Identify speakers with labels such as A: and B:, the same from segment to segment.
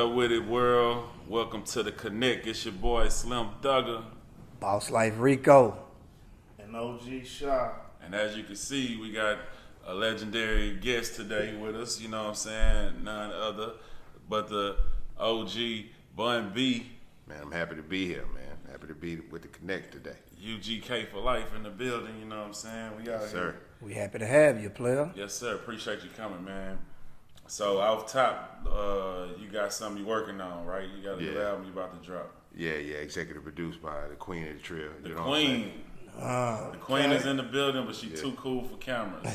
A: up with it, world? Welcome to the Connect. It's your boy Slim Thugger.
B: Boss Life Rico.
C: And OG Shaw.
A: And as you can see, we got a legendary guest today with us, you know what I'm saying? None other but the OG Bun B.
D: Man, I'm happy to be here, man. Happy to be with the Connect today.
A: UGK for life in the building, you know what I'm saying? We out
D: Yes,
A: here.
D: sir.
B: We happy to have you, player.
A: Yes, sir. Appreciate you coming, man. So off top, you got something you working on, right? You got a new
D: Yeah.
A: album you about to drop.
D: Yeah, executive produced by the Queen of the Trill.
A: The
D: you know
A: Queen. The Queen
C: okay.
A: is in the building, but she too cool for cameras.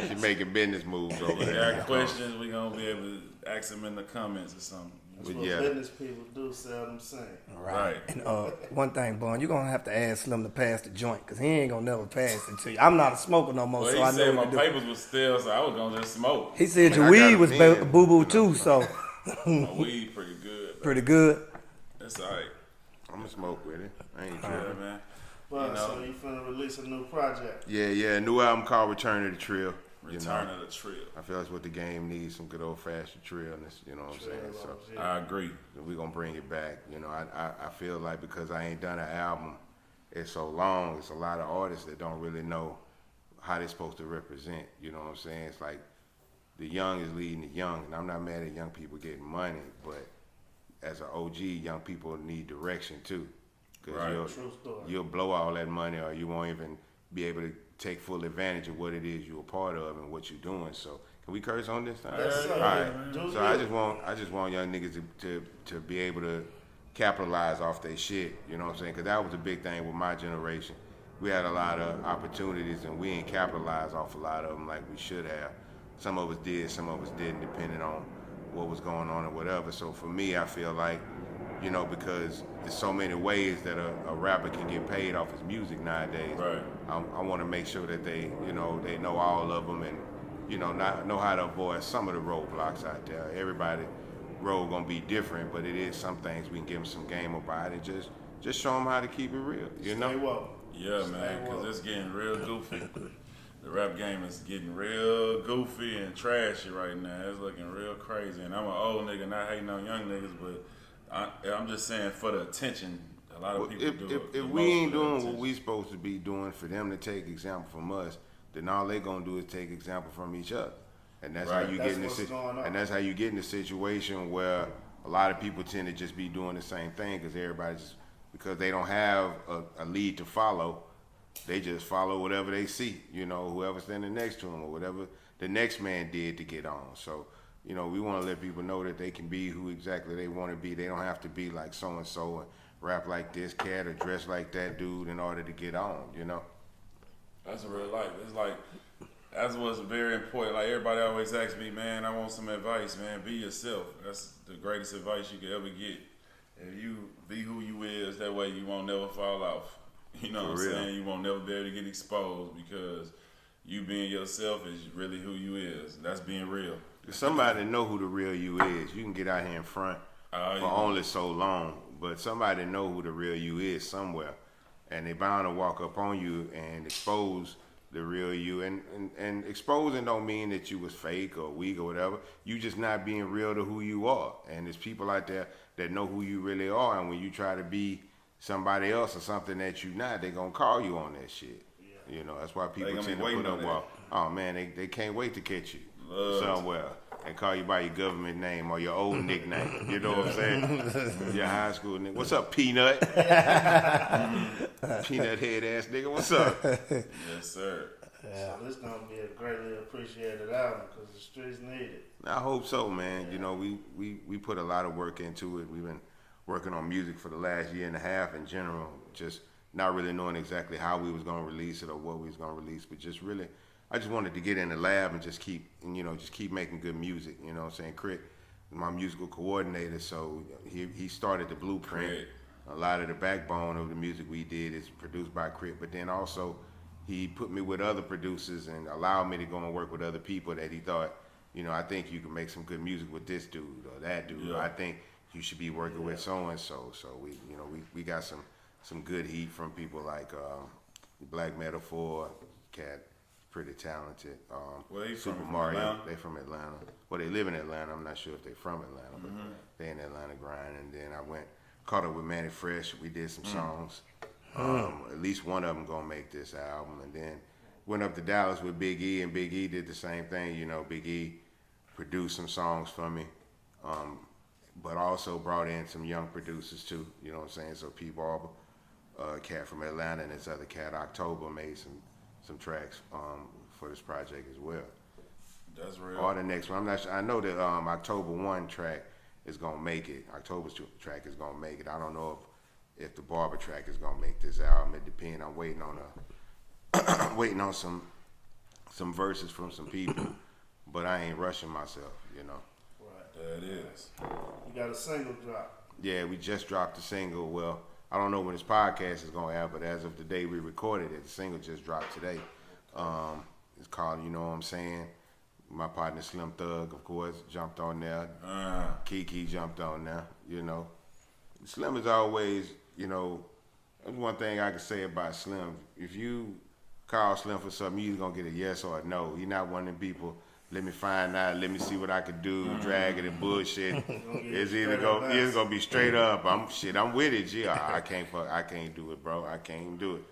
D: She's making business moves over
A: If you
D: there.
A: got questions, we gonna be able to ask them in the comments or something.
C: That's
D: But
C: what
D: yeah.
C: business people do, seldom sing.
A: Right.
B: And one thing, Bun, you're going to have to ask Slim to pass the joint because he ain't going to never pass it to you. I'm not a smoker no more,
A: Well,
B: so
A: he
B: I
A: said
B: know
A: my
B: what to do.
A: papers was still, so I was gonna just smoke.
B: He said your
D: I got
B: weed
D: a
B: was
D: pen,
B: boo-boo
D: you
B: too,
D: know.
B: so
A: My weed pretty good.
B: pretty good.
A: That's alright.
D: I'm going to smoke with it. I ain't
A: Yeah,
D: tripping.
A: man.
C: But
A: You know.
C: so you finna release a new project.
D: Yeah, a new album called Return of the Trill.
A: Return of the Trill.
D: I feel that's what the game needs, some good old-fashioned trillness, you know what I'm saying? So
A: I agree.
D: we're going to bring it back. You know, I feel like because I ain't done an album in so long, it's a lot of artists that don't really know how they're supposed to represent, you know what I'm saying? It's like the young is leading the young, and I'm not mad at young people getting money, but as an OG, young people need direction too. Because
A: Right.
C: True story.
D: you'll blow all that money or you won't even be able to take full advantage of what it is you're a part of and what you're doing. So can we curse on this time?
C: Yes, sir.
D: All right.
C: Do
D: So
C: you?
D: I just want young niggas to be able to capitalize off their shit. You know what I'm saying? Because that was a big thing with my generation. We had a lot of opportunities and we ain't capitalized off a lot of them like we should have. Some of us did, some of us didn't, depending on what was going on or whatever. So for me, I feel like, you know, because there's so many ways that a rapper can get paid off his music nowadays.
A: Right.
D: I want to make sure that they know all of them and, you know, not know how to avoid some of the roadblocks out there. Everybody road gonna be different, but it is some things we can give them some game about and just show them how to keep it real. You know.
C: Stay woke.
A: Yeah,
C: Stay
A: man, because
C: woke.
A: it's getting real goofy. The rap game is getting real goofy and trashy right now. It's looking real crazy. And I'm an old nigga, not hating on young niggas, but I'm just saying for the attention. A lot of people
D: If,
A: do
D: if,
A: it.
D: if
A: the
D: we
A: most
D: ain't
A: for the
D: doing what
A: attention.
D: we supposed to be doing for them to take example from us, then all they gonna do is take example from each other, and that's
A: Right.
D: how you
C: That's
D: get in the
C: what's going on.
D: and that's how you get in the situation where a lot of people tend to just be doing the same thing because everybody just because they don't have a lead to follow, they just follow whatever they see, you know, whoever's standing next to them or whatever the next man did to get on. So, you know, we want to let people know that they can be who exactly they want to be. They don't have to be like so and so and rap like this cat or dress like that dude in order to get on, you know.
A: That's real life. It's like, that's what's very important. Like everybody always asks me, man, I want some advice, man. Be yourself. That's the greatest advice you could ever get. If you be who you is, that way you won't never fall off. You know what I'm
D: For real.
A: saying? You won't never be able to get exposed because you being yourself is really who you is. That's being real.
D: If somebody know who the real you is, you can get out here in front
A: Oh,
D: for
A: yeah.
D: only so long. But somebody know who the real you is somewhere, and they bound to walk up on you and expose the real you. And exposing don't mean that you was fake or weak or whatever. You just not being real to who you are. And there's people out there that know who you really are. And when you try to be somebody else or something that you not, they gonna call you on that shit. You know, that's why people
A: gonna be
D: tend to
A: waiting
D: put
A: on
D: up
A: that.
D: wall. Oh man, they can't wait to catch you
A: Love
D: somewhere and call you by your government name or your old nickname. You know what I'm saying? Your high school nigga. What's up, Peanut? Peanut head ass nigga. What's up?
A: Yes, sir.
C: So this gonna be a greatly appreciated album because the streets need it.
D: I hope so, man. You know, we put a lot of work into it. We've been working on music for the last year and a half in general, just not really knowing exactly how we was gonna release it or what we was gonna release, but just really, I just wanted to get in the lab and just keep making good music. You know what I'm saying? Crit, my musical coordinator, so he started the blueprint.
A: Crit.
D: A lot of the backbone of the music we did is produced by Crit, but then also he put me with other producers and allowed me to go and work with other people that he thought, you know, I think you can make some good music with this dude or that dude.
A: Yeah.
D: Or I think you should be working with so and so. So we got some good heat from people like Black Metaphor, Cat pretty talented.
A: Where they
D: Super
A: from
D: Mario,
A: Atlanta?
D: they from Atlanta. Well, they live in Atlanta. I'm not sure if they from Atlanta, but they in Atlanta grinding. And then I caught up with Manny Fresh. We did some songs. At least one of them gonna make this album. And then went up to Dallas with Big E, and Big E did the same thing. You know, Big E produced some songs for me, but also brought in some young producers too. You know what I'm saying? So P. Barber, cat from Atlanta, and this other cat October made some tracks for this project as well.
A: That's real.
D: Or the next one, I'm not sure. I know that October 1 track is gonna make it. October's track is gonna make it. I don't know if the Barber track is gonna make this album. It depends. I'm waiting on waiting on some verses from some people, but I ain't rushing myself, you know.
C: Right.
A: That is.
C: You got a single drop.
D: Yeah, we just dropped the single. Well, I don't know when this podcast is gonna air, but as of the day we recorded it, the single just dropped today. It's called You Know What I'm Saying. My partner Slim Thug, of course, jumped on there. Kiki jumped on there, you know. Slim is always, you know, that's one thing I can say about Slim. If you call Slim for something, you're going to get a yes or a no. He's not one of them people, let me find out, let me see what I can do, drag it and bullshit. It's either gonna be straight up. I'm with it, G. I can't do it, bro. I can't even do it.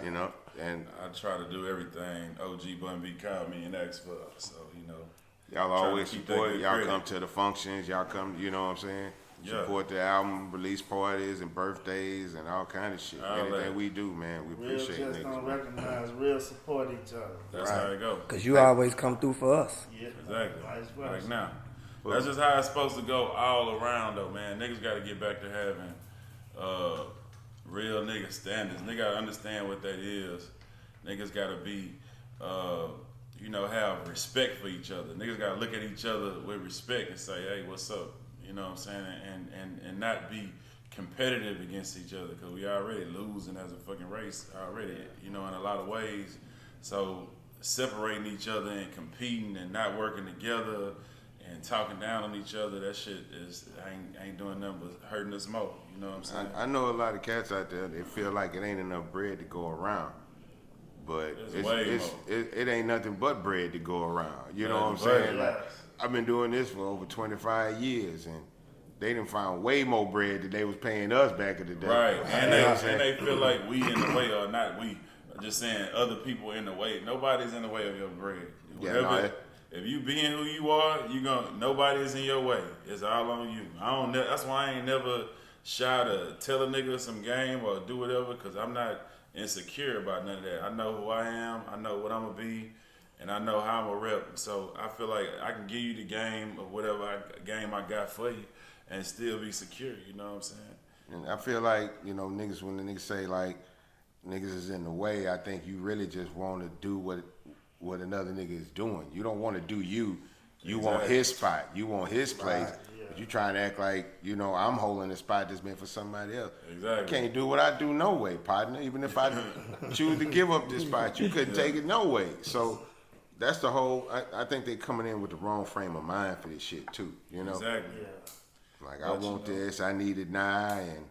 D: You know? And
A: I try to do everything OG Bun B called me and asked for, so you know.
D: y'all
A: Trying to
D: always
A: keep that
D: support it.
A: good
D: Y'all
A: credit.
D: come to the functions. Y'all come, you know what I'm saying?
A: Yeah.
D: Support the album, release parties and birthdays and all kind of shit.
A: All
D: Anything
A: that.
D: we do, man, we
C: Real
D: appreciate
C: just
D: niggas.
C: don't
D: Man.
C: recognize, real support each other.
A: That's how it goes.
B: Cause you always come through for us.
C: Yeah.
A: Exactly.
C: Vice versa.
A: Like now. That's just how it's supposed to go all around though, man. Niggas gotta get back to having real nigga standards. Nigga gotta understand what that is. Niggas gotta be have respect for each other. Niggas gotta look at each other with respect and say, hey, what's up? You know what I'm saying? And not be competitive against each other, because we already losing as a fucking race already, you know, in a lot of ways. So separating each other and competing and not working together and talking down on each other, that shit ain't doing nothing but hurting us more. You know what I'm saying?
D: I know a lot of cats out there, they feel like it ain't enough bread to go around. But it ain't nothing but bread to go around. You know what I'm saying? Like, I've been doing this for over 25 years, and they done found way more bread than they was paying us back in the day.
A: Right, and they feel like we in the way, or not we. Just saying other people in the way. Nobody's in the way of your bread. If you being who you are, nobody is in your way. It's all on you. That's why I ain't never shy to tell a nigga some game or do whatever, because I'm not insecure about none of that. I know who I am. I know what I'm gonna be. And I know how I'm a rep, so I feel like I can give you the game of whatever game I got for you and still be secure, you know what I'm saying?
D: And I feel like, you know, niggas, when the niggas say like, niggas is in the way, I think you really just want to do what another nigga is doing. You don't want to do you. You want his spot. You want his place.
C: Right, yeah.
D: But you trying to act like, you know, I'm holding a spot that's meant for somebody else.
A: Exactly.
D: I can't do what I do no way, partner. Even if I choose to give up this spot, you couldn't take it no way. So that's the whole, I think they coming in with the wrong frame of mind for this shit too, you know?
A: Exactly.
C: Yeah.
D: Like, I want this, I need it now, and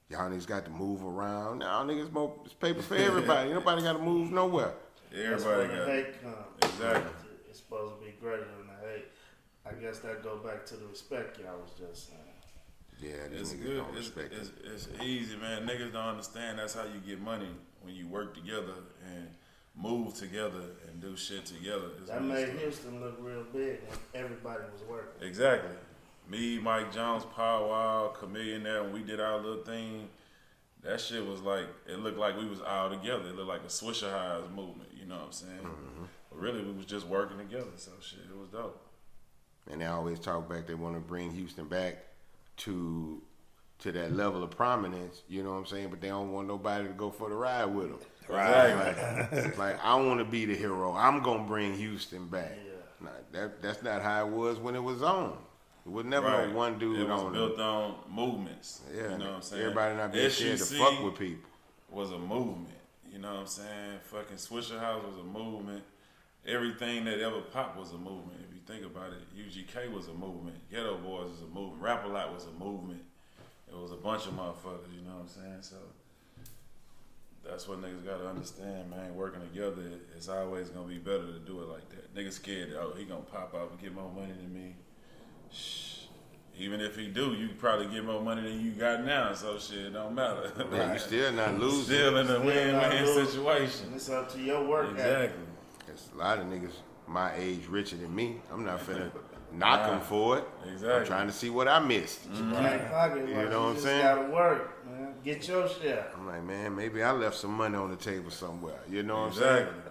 D: y'all niggas got to move around. Now niggas more, it's paper for everybody. Nobody got to move nowhere.
C: That's
A: Everybody
C: where
A: got
C: the
A: it.
C: hate comes.
A: Exactly.
C: It's supposed to be greater than the hate. I guess that go back to the respect y'all was just saying.
D: Yeah, these
A: It's
D: niggas
A: good.
D: don't respect it.
A: It's easy, man. Niggas don't understand that's how you get money, when you work together and move together and do shit together.
C: That made Houston look real big when everybody was working.
A: Exactly. Me, Mike Jones, Paul Wall, Chameleon there, when we did our little thing, that shit was like, it looked like we was all together. It looked like a Swisher Highs movement, you know what I'm saying?
D: Mm-hmm.
A: But really, we was just working together, so shit, it was dope.
D: And they always talk back, they want to bring Houston back to that level of prominence, you know what I'm saying? But they don't want nobody to go for the ride with them.
A: Right.
D: Like, I want to be the hero. I'm going to bring Houston back.
C: Yeah.
D: Nah, that's not how it was when it was on. It was never no one dude
A: It was
D: on
A: built on movements.
D: Yeah,
A: You know what I'm saying?
D: everybody not being scared to fuck with people.
A: Was a movement. You know what I'm saying? Fucking Swisher House was a movement. Everything that ever popped was a movement. If you think about it, UGK was a movement. Ghetto Boys was a movement. Rap A Lot was a movement. It was a bunch of motherfuckers, you know what I'm saying? So That's what niggas gotta understand, man. Working together, it's always gonna be better to do it like that. Niggas scared, oh, he gonna pop out and get more money than me. Shh. Even if he do, you probably get more money than you got now, so shit, it don't matter.
D: Man, you still not losing.
A: Still in a
C: Still
A: win-win
C: not losing.
A: situation.
C: It's up to your work ethic.
A: Exactly.
D: There's a lot of niggas my age richer than me. I'm not finna knock them for it.
A: Exactly.
D: I'm trying to see what I missed.
C: Back pocket,
D: You
C: like,
D: know what I'm
C: just
D: saying?
C: gotta work, man. Get your share.
D: I'm like, man, maybe I left some money on the table somewhere. You know what I'm
A: Exactly.
D: saying?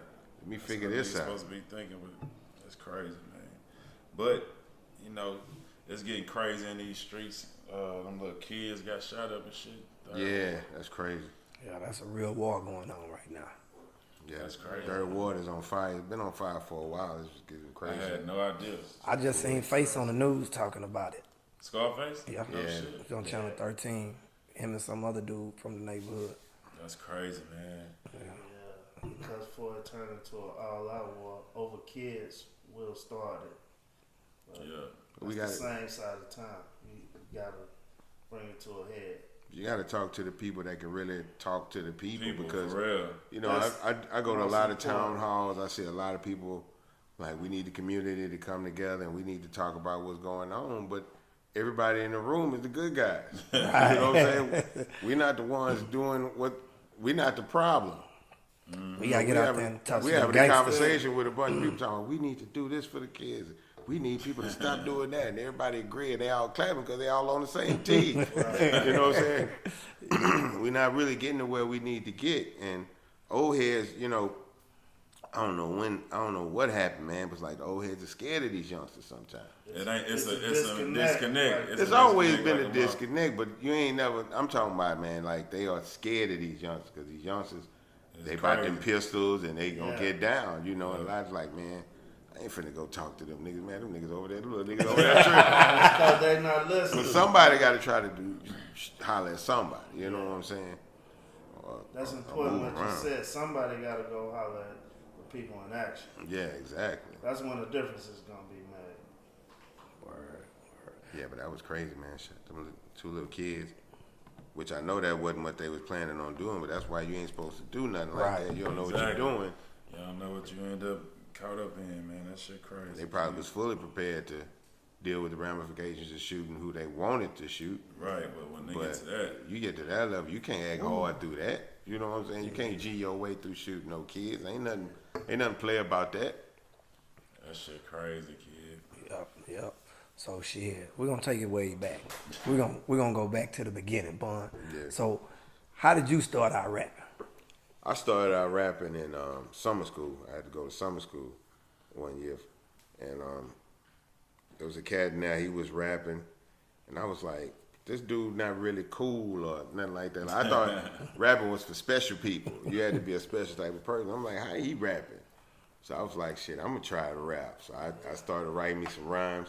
D: Let me figure
A: That's
D: this
A: what
D: out.
A: niggas supposed to be thinking, but it's crazy, man. But you know, it's getting crazy in these streets. Them little kids got shot up and shit.
D: Yeah, that's crazy.
B: Yeah, that's a real war going on right now.
D: Yeah,
A: That's crazy.
D: Third Water's on fire. It's been on fire for a while. It's just getting
A: I
D: crazy.
A: had no idea.
B: I just seen Face on the news talking about it.
A: Scarface?
B: Yeah.
A: No
D: Yeah.
A: shit.
B: It's on Channel 13. Him and some other dude from the neighborhood.
A: That's crazy, man.
C: Yeah, because for it turned into an all-out war over kids, will start it. But
A: Yeah.
D: We
C: it's
D: got
C: the same side of town. You gotta bring it to a head.
D: You got to talk to the people that can really talk to the people,
A: People,
D: because
A: for real.
D: you know
C: That's
D: I go to a
C: most
D: lot of town
C: important.
D: halls. I see a lot of people like we need the community to come together and we need to talk about what's going on. But everybody in the room is the good guys. You know what I'm saying? We're not the ones doing what. We're not the problem.
B: We gotta get out there and talk to
D: We
B: the
D: having a
B: gangsters.
D: conversation with a bunch of people talking. We need to do this for the kids. We need people to stop doing that, and everybody agree, and they all clapping because they all on the same team. You know what I'm saying? We're not really getting to where we need to get, and old heads, you know, I don't know what happened, man. But it's like the old heads are scared of these youngsters sometimes.
A: It ain't. It's a
C: disconnect.
A: disconnect.
C: Like,
D: There's
A: a
D: always
A: disconnect
D: been
A: like
D: a
A: mother-
D: disconnect, but you ain't never. I'm talking about, man, like they are scared of these youngsters because these youngsters, they bought them
A: crazy.
D: pistols and they gonna
C: Yeah.
D: get down, you know. And a lot's like, man, I ain't finna go talk to them niggas, man. Them niggas over there, them little niggas over there tripping.
C: Because they not listening.
D: But somebody got to try to holler at somebody. You know what I'm saying? Or-
C: That's
D: or
C: important
D: move
C: what you
D: around.
C: said. Somebody got to go holler at the people in action.
D: Yeah, exactly.
C: That's when the difference is going to be made.
D: Yeah, but that was crazy, man. Shit, them two little kids, which I know that wasn't what they was planning on doing, but that's why you ain't supposed to do nothing like
B: Right.
D: that. You don't know
A: Exactly.
D: what you're doing.
A: You don't know what you end up caught up in, man. That shit crazy.
D: They probably was fully prepared to deal with the ramifications of shooting who they wanted to shoot.
A: Right, but when they
D: But
A: get to that,
D: you get to that level, you can't act hard through that. You know what I'm saying? You can't G your way through shooting no kids. Ain't nothing play about that.
A: that shit crazy, kid.
B: Yep. So shit, we're gonna take it way back. We're gonna go back to the beginning, Bun.
D: Yeah.
B: So, how did you start out rapping?
D: I started out rapping in summer school. I had to go to summer school one year, and there was a cat in there. He was rapping, and I was like, "This dude not really cool or nothing like that." I thought rapping was for special people. You had to be a special type of person. I'm like, "How he rapping?" So I was like, "Shit, I'm gonna try to rap." So I started writing me some rhymes.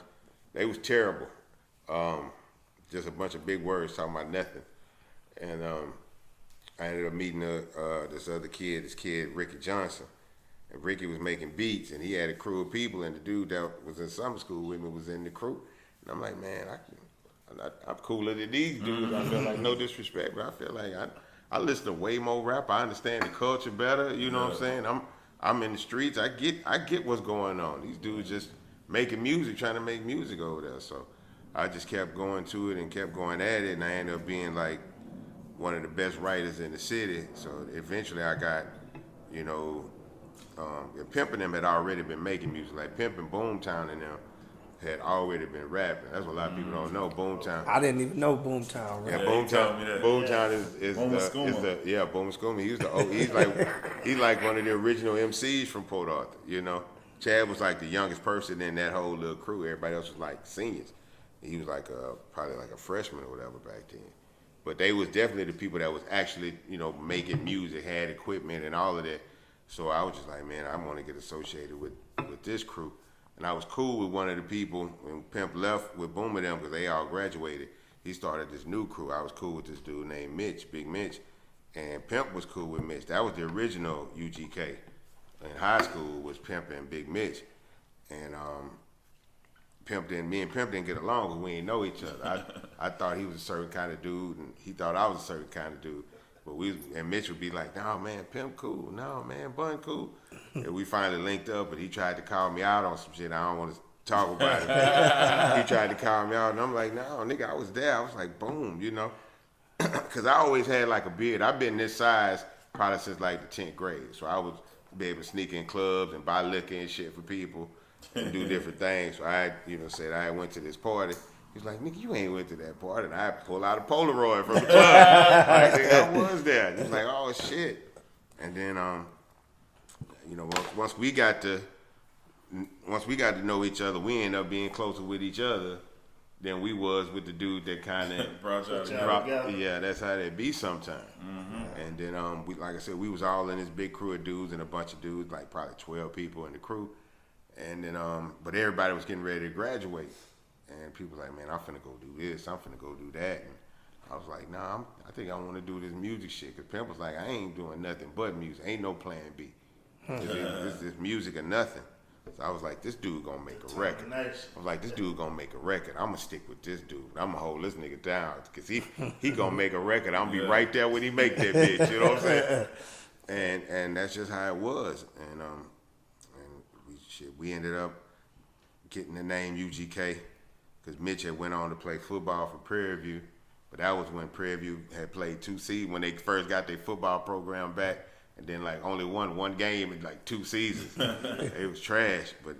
D: They was terrible, just a bunch of big words talking about nothing, and I ended up meeting this kid Ricky Johnson, and Ricky was making beats, and he had a crew of people, and the dude that was in summer school with me was in the crew, and I'm like, man, I'm cooler than these dudes. I feel like, no disrespect, but I feel like I listen to way more rap. I understand the culture better. You know what I'm saying? I'm in the streets. I get what's going on. These dudes just making music, trying to make music over there. So I just kept going to it and kept going at it, and I ended up being like one of the best writers in the city. So eventually I got, you know, Pimp and them had already been making music. Like Pimp and Boomtown and them had already been rapping. That's what a lot of people don't know. Boomtown.
B: I didn't even know Boomtown
D: Yeah,
B: rap.
A: he told me that.
D: Boomtown is
A: Boom
D: the
A: Skooma.
D: Boom Skooma. He's like one of the original MCs from Port Arthur. You know, Chad was like the youngest person in that whole little crew. Everybody else was like seniors. He was like probably like a freshman or whatever back then. But they was definitely the people that was actually, you know, making music, had equipment and all of that. So I was just like, man, I want to get associated with this crew. And I was cool with one of the people when Pimp left with Boom and them because they all graduated. He started this new crew. I was cool with this dude named Mitch, Big Mitch. And Pimp was cool with Mitch. That was the original UGK. In high school was Pimp and Big Mitch. And me and Pimp didn't get along because we didn't know each other. I thought he was a certain kind of dude, and he thought I was a certain kind of dude. But and Mitch would be like, no man, Pimp cool, no man, Bun cool. And we finally linked up, but he tried to call me out on some shit. I don't want to talk about it. He tried to call me out, and I'm like, no, nigga, I was there. I was like, boom, you know. Because I always had like a beard. I've been this size probably since like the 10th grade. So I would be able to sneak in clubs and buy liquor and shit for people and do different things. So I, said I went to this party. He's like, nigga, you ain't went to that party. And I pull out a Polaroid from the club. Like, nigga, I was there. He's like, oh, shit. And then, once we got to know each other, we ended up being closer with each other than we was with the dude that kind of
A: brought y'all together.
D: Yeah, that's how that be sometimes. Mm-hmm. And then, we, like I said, we was all in this big crew of dudes and a bunch of dudes, like probably 12 people in the crew. And then, but everybody was getting ready to graduate. And people was like, man, I'm finna go do this. I'm finna go do that. And I was like, nah, I think I want to do this music shit. Because Pimp was like, I ain't doing nothing but music. Ain't no plan B. This music or nothing. So I was like, this dude gonna make a record. I was like, this dude gonna make a record. I'm gonna stick with this dude. I'm gonna hold this nigga down. Because he gonna make a record. I'm gonna be right there when he make that bitch. You know what I'm saying? And that's just how it was. And we ended up getting the name UGK. Because Mitch had went on to play football for Prairie View. But that was when Prairie View had played 2 seasons, when they first got their football program back. And then like only won one game in like 2 seasons. It was trash. But,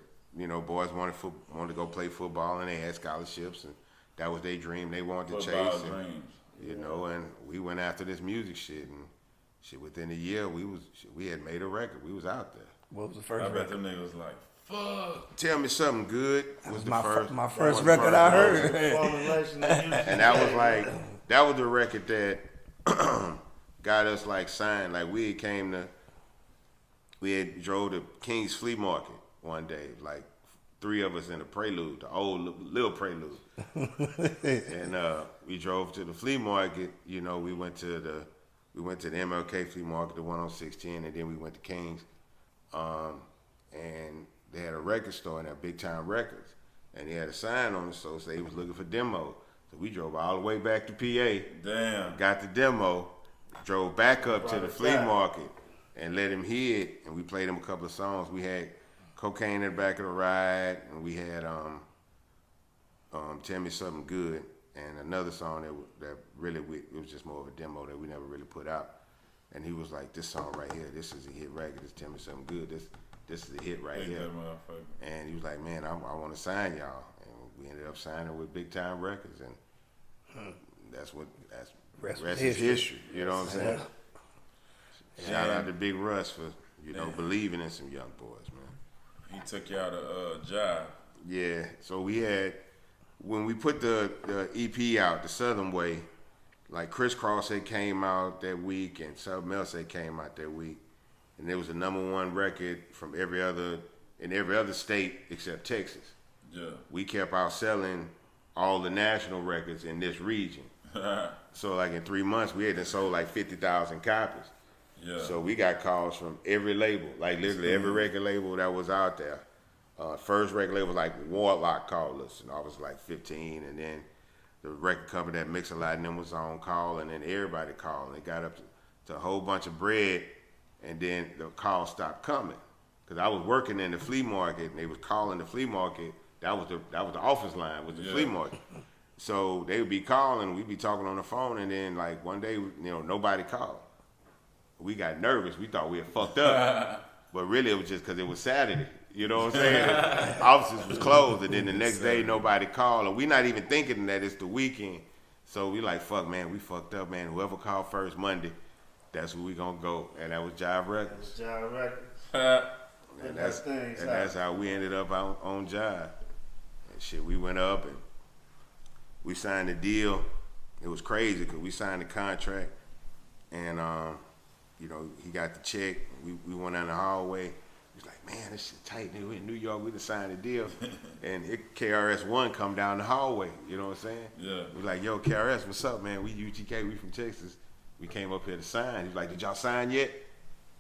D: boys wanted to go play football and they had scholarships. And that was their dream. They wanted to
A: football
D: chase.
A: Dreams.
D: And we went after this music shit. And shit, within a year, we had made a record. We was out there.
B: What was the first
A: I bet
B: record?
A: them niggas was like, fuck.
D: Tell Me Something Good was
B: my first record I heard.
D: And that was the record that got us like signed. Like we had drove to King's Flea Market one day, like 3 of us in a Prelude, the old little Prelude. And we drove to the flea market. We went to the MLK Flea Market, the one on 610, and then we went to King's. And they had a record store in there, Big Time Records. And he had a sign on it, so he was looking for demos. So we drove all the way back to PA.
A: Damn.
D: Got the demo, drove back up to the flea market and let him hear it. And we played him a couple of songs. We had Cocaine in the Back of the Ride, and we had Tell Me Something Good, and another song that really, it was just more of a demo that we never really put out. And he was like, this song right here, this is a hit record. This Tell Me Something Good. This is a hit right here. And he was like, man, I want to sign y'all. And we ended up signing with Big Time Records. And that's rest is history. You know what I'm saying? Shout out to Big Russ for, believing in some young boys, man.
A: He took y'all to Jive.
D: Yeah. So we had, when we put the EP out, The Southern Way, like Crisscross had came out that week and something else had came out that week. And there was a #1 record from every other state except Texas.
A: Yeah. We
D: kept outselling all the national records in this region. So like in 3 months, we had sold like 50,000 copies.
A: Yeah.
D: So we got calls from every label, like literally every record label that was out there. First record label was like Warlock called us, and I was like 15, and then the record company that Mix a Lot and them was on call, and then everybody called, and it got up to a whole bunch of bread. And then the call stopped coming, because I was working in the flea market, and they was calling the flea market. That was the office line, was the flea market. So they would be calling, we'd be talking on the phone, and then like one day, nobody called. We got nervous. We thought we had fucked up, but really it was just because it was Saturday. You know what I'm saying? Offices was closed, and then the next day nobody called, and we not even thinking that it's the weekend. So we like, fuck, man, we fucked up, man. Whoever called first Monday, that's where we gonna go, and that was Jive Records.
C: Jive Records.
D: And that's how we ended up on Jive. And shit, we went up and we signed a deal. It was crazy because we signed a contract, and he got the check. We went down the hallway. He was like, man, this shit tight. We in New York. We done signed a deal, and KRS-One come down the hallway. You know what I'm saying?
A: Yeah.
D: We like, yo, KRS, what's up, man? We UGK. We from Texas. We came up here to sign. He was like, did y'all sign yet?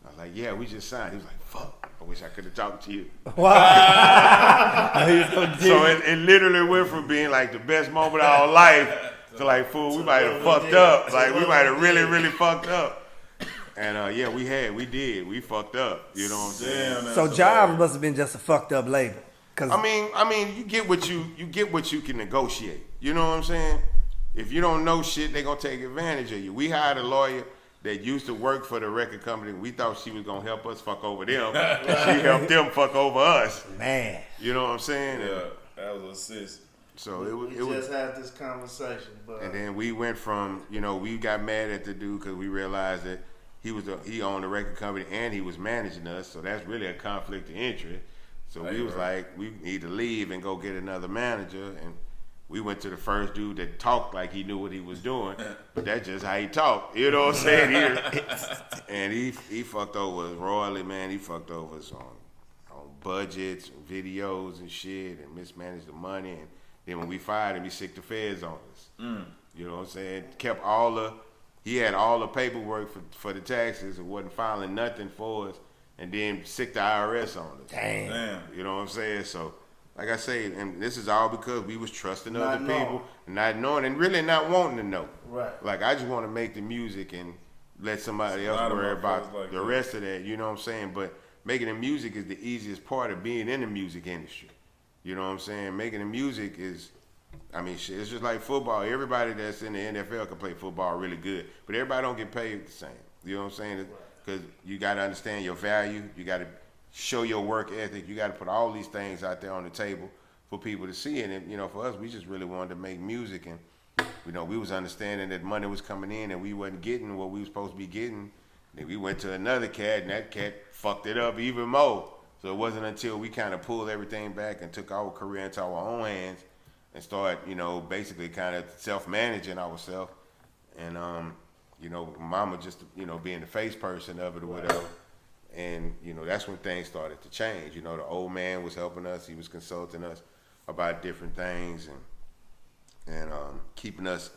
D: I was like, yeah, we just signed. He was like, fuck, I wish I could have talked to you.
B: Wow.
D: So it literally went from being like the best moment of our life So like, fool, we
C: So
D: might
C: what
D: have
C: we
D: fucked
C: did.
D: up.
C: So
D: Like, we
C: what
D: might
C: we
D: have really,
C: did.
D: really fucked up. And yeah, we did. We fucked up. You know what I'm saying?
A: Damn, that's
B: So Jive
A: hilarious.
B: must have been just a fucked up label. Cause
D: I mean, you get what you can negotiate. You know what I'm saying? If you don't know shit, they gonna take advantage of you. We hired a lawyer that used to work for the record company. We thought she was gonna help us fuck over them. She helped them fuck over us.
B: man,
D: You know what I'm saying?
A: Yeah,
D: And
A: that was a sis.
D: so
C: We
D: it was.
C: just had this conversation, but
D: And then we went from, we got mad at the dude because we realized that he owned the record company and he was managing us. So that's really a conflict of interest. So we was like, we need to leave and go get another manager. And we went to the first dude that talked like he knew what he was doing, but that's just how he talked. You know what I'm saying? And he fucked over us royally, man. He fucked over us on budgets, and videos and shit, and mismanaged the money. And then when we fired him, he sicked the feds on us. You know what I'm saying? He had all the paperwork for the taxes and wasn't filing nothing for us, and then sicked the IRS on us.
B: damn.
D: You know what I'm saying? So, like I say, and this is all because we was trusting
C: Not
D: other
C: knowing.
D: people, not knowing, and really not wanting to know.
C: right.
D: Like, I just want to make the music and let somebody
A: A lot
D: else
A: of
D: worry about
A: motherfuckers like
D: the
A: that.
D: rest of that. You know what I'm saying? But making the music is the easiest part of being in the music industry. You know what I'm saying? Making the music is, I mean, shit, it's just like football. Everybody that's in the NFL can play football really good, but everybody don't get paid the same. You know what I'm saying? Because you got to understand your value. You got to show your work ethic. You got to put all these things out there on the table for people to see. And for us, we just really wanted to make music, and we was understanding that money was coming in, and we wasn't getting what we was supposed to be getting. Then we went to another cat, and that cat fucked it up even more. So it wasn't until we kind of pulled everything back and took our career into our own hands and started, basically kind of self-managing ourselves. And, mama just, being the face person of it or whatever. And, that's when things started to change. The old man was helping us. He was consulting us about different things and keeping us,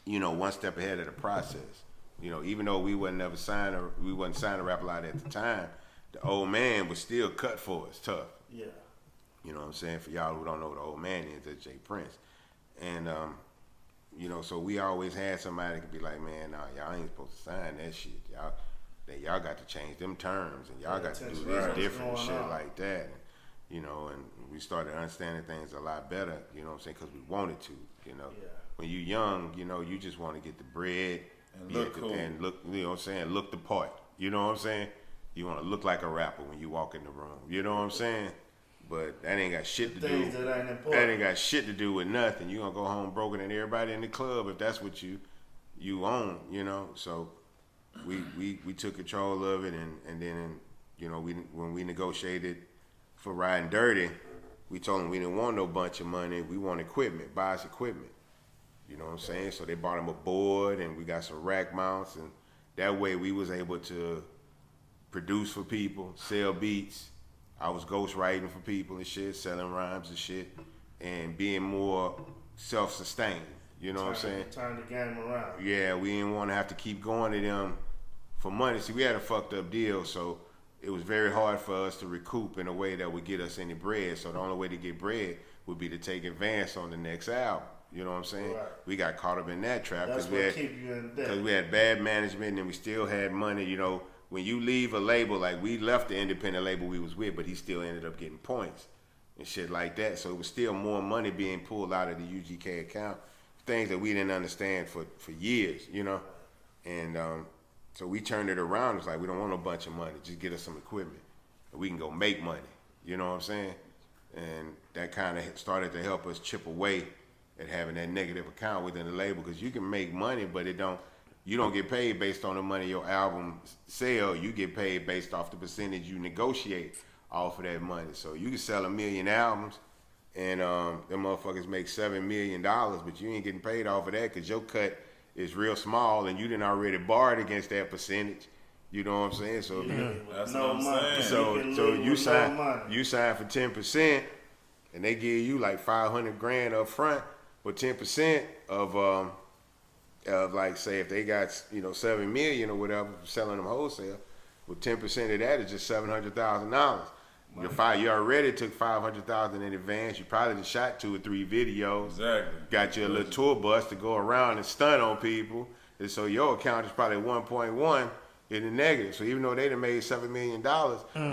D: one step ahead of the process. Even though we wasn't signed a rap lot at the time, the old man was still cut for us tough.
C: Yeah.
D: You know what I'm saying? For y'all who don't know what the old man is, that's Jay Prince. And, so we always had somebody that could be like, man, nah, y'all ain't supposed to sign that shit. Y'all got to change them terms, and y'all got to do
C: Attention,
D: this
C: what's
D: different
C: going
D: shit
C: on?
D: like that. And, and we started understanding things a lot better, you know what I'm saying, because we wanted to,
C: Yeah.
D: When you young, you just want to get the bread.
A: And look cool.
D: And look, you know what I'm saying, look the part. You know what I'm saying? You want to look like a rapper when you walk in the room. You know what I'm saying? But that ain't got shit to do.
C: Things that ain't
D: That
C: important.
D: ain't got shit to do with nothing. You gonna go home broken than everybody in the club if that's what you own, So we took control of it, and then when we negotiated for Riding Dirty, we told them we didn't want no bunch of money. We want equipment, buy us equipment. You know what I'm saying? So they bought them a board, and we got some rack mounts, and that way we was able to produce for people, sell beats. I was ghostwriting for people and shit, selling rhymes and shit, and being more self-sustained. You know what I'm saying?
C: Turn the game around.
D: Yeah, we didn't want to have to keep going to them for money. See, we had a fucked up deal, so it was very hard for us to recoup in a way that would get us any bread. So the only way to get bread would be to take advance on the next album. You know what I'm saying?
C: Right.
D: We got caught up in that trap
C: That's
D: because
C: what keep you in debt.
D: we had bad management and we still had money. When you leave a label, like we left the independent label we was with, but he still ended up getting points and shit like that. So it was still more money being pulled out of the UGK account, things that we didn't understand for years, And so we turned it around. It's like, we don't want a bunch of money. Just get us some equipment and we can go make money. You know what I'm saying? And that kind of started to help us chip away at having that negative account within the label, because you can make money, but you don't get paid based on the money your album sell. You get paid based off the percentage you negotiate off of that money. So you can sell 1 million albums and them motherfuckers make $7 million, but you ain't getting paid off of that because your cut is real small and you done already borrowed against that percentage. You know what I'm saying? So
A: That's
C: no
A: what I'm
C: money.
A: saying.
D: so
C: can
D: you
C: lose with
D: sign
C: no money.
D: you sign for 10%, and they give you like $500,000 up front for 10% of like, say if they got 7 million or whatever selling them wholesale, with 10% of that is just $700,000. You already took 500,000 in advance. You probably just shot 2 or 3 videos.
A: Exactly.
D: Got you a little tour bus to go around and stunt on people. And so your account is probably 1.1 in the negative. So even though they done made $7 million,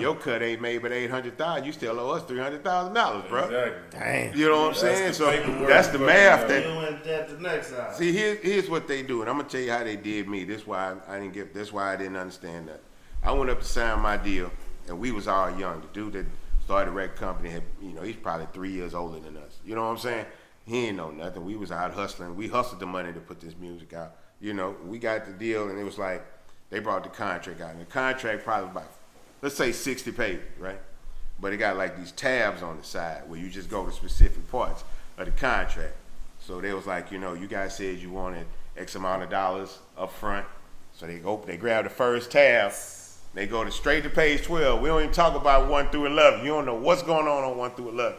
D: your cut ain't made but 800,000. You still owe us $300,000, bro.
A: Exactly.
B: Damn.
D: You know what I'm saying?
A: the
D: So
A: paperwork.
D: that's the math
C: You
D: that.
C: went that the next time.
D: See, here's what they do, and I'm gonna tell you how they did me. This why I didn't get. That's why I didn't understand that. I went up to sign my deal, and we was all young. The dude that started the record company had, he's probably 3 years older than us. You know what I'm saying? He ain't know nothing. We was out hustling. We hustled the money to put this music out. We got the deal, and it was like they brought the contract out, and the contract probably about, let's say 60 pages, right? But it got like these tabs on the side where you just go to specific parts of the contract. So they was like, you guys said you wanted X amount of dollars up front. So they grab the first tab, they go straight to page 12. We don't even talk about 1 through 11. You don't know what's going on 1 through 11.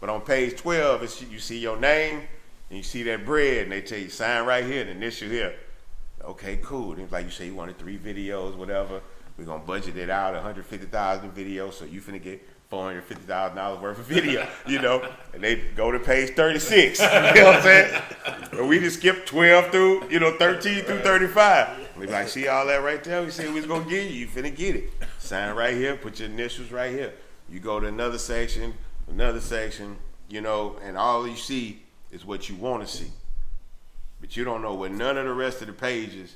D: But on page 12, you see your name, and you see that bread, and they tell you, sign right here, the initial here. Okay, cool. And it's like you say you wanted 3 videos, whatever. We're going to budget it out, 150,000 videos, so you finna get $450,000 worth of video, And they go to page 36, you know what I'm saying? And we just skip 12 through, 13 through 35. We like, see all that right there? We said we was going to get you finna get it. Sign right here, put your initials right here. You go to another section, and all you see is what you want to see. But you don't know what none of the rest of the pages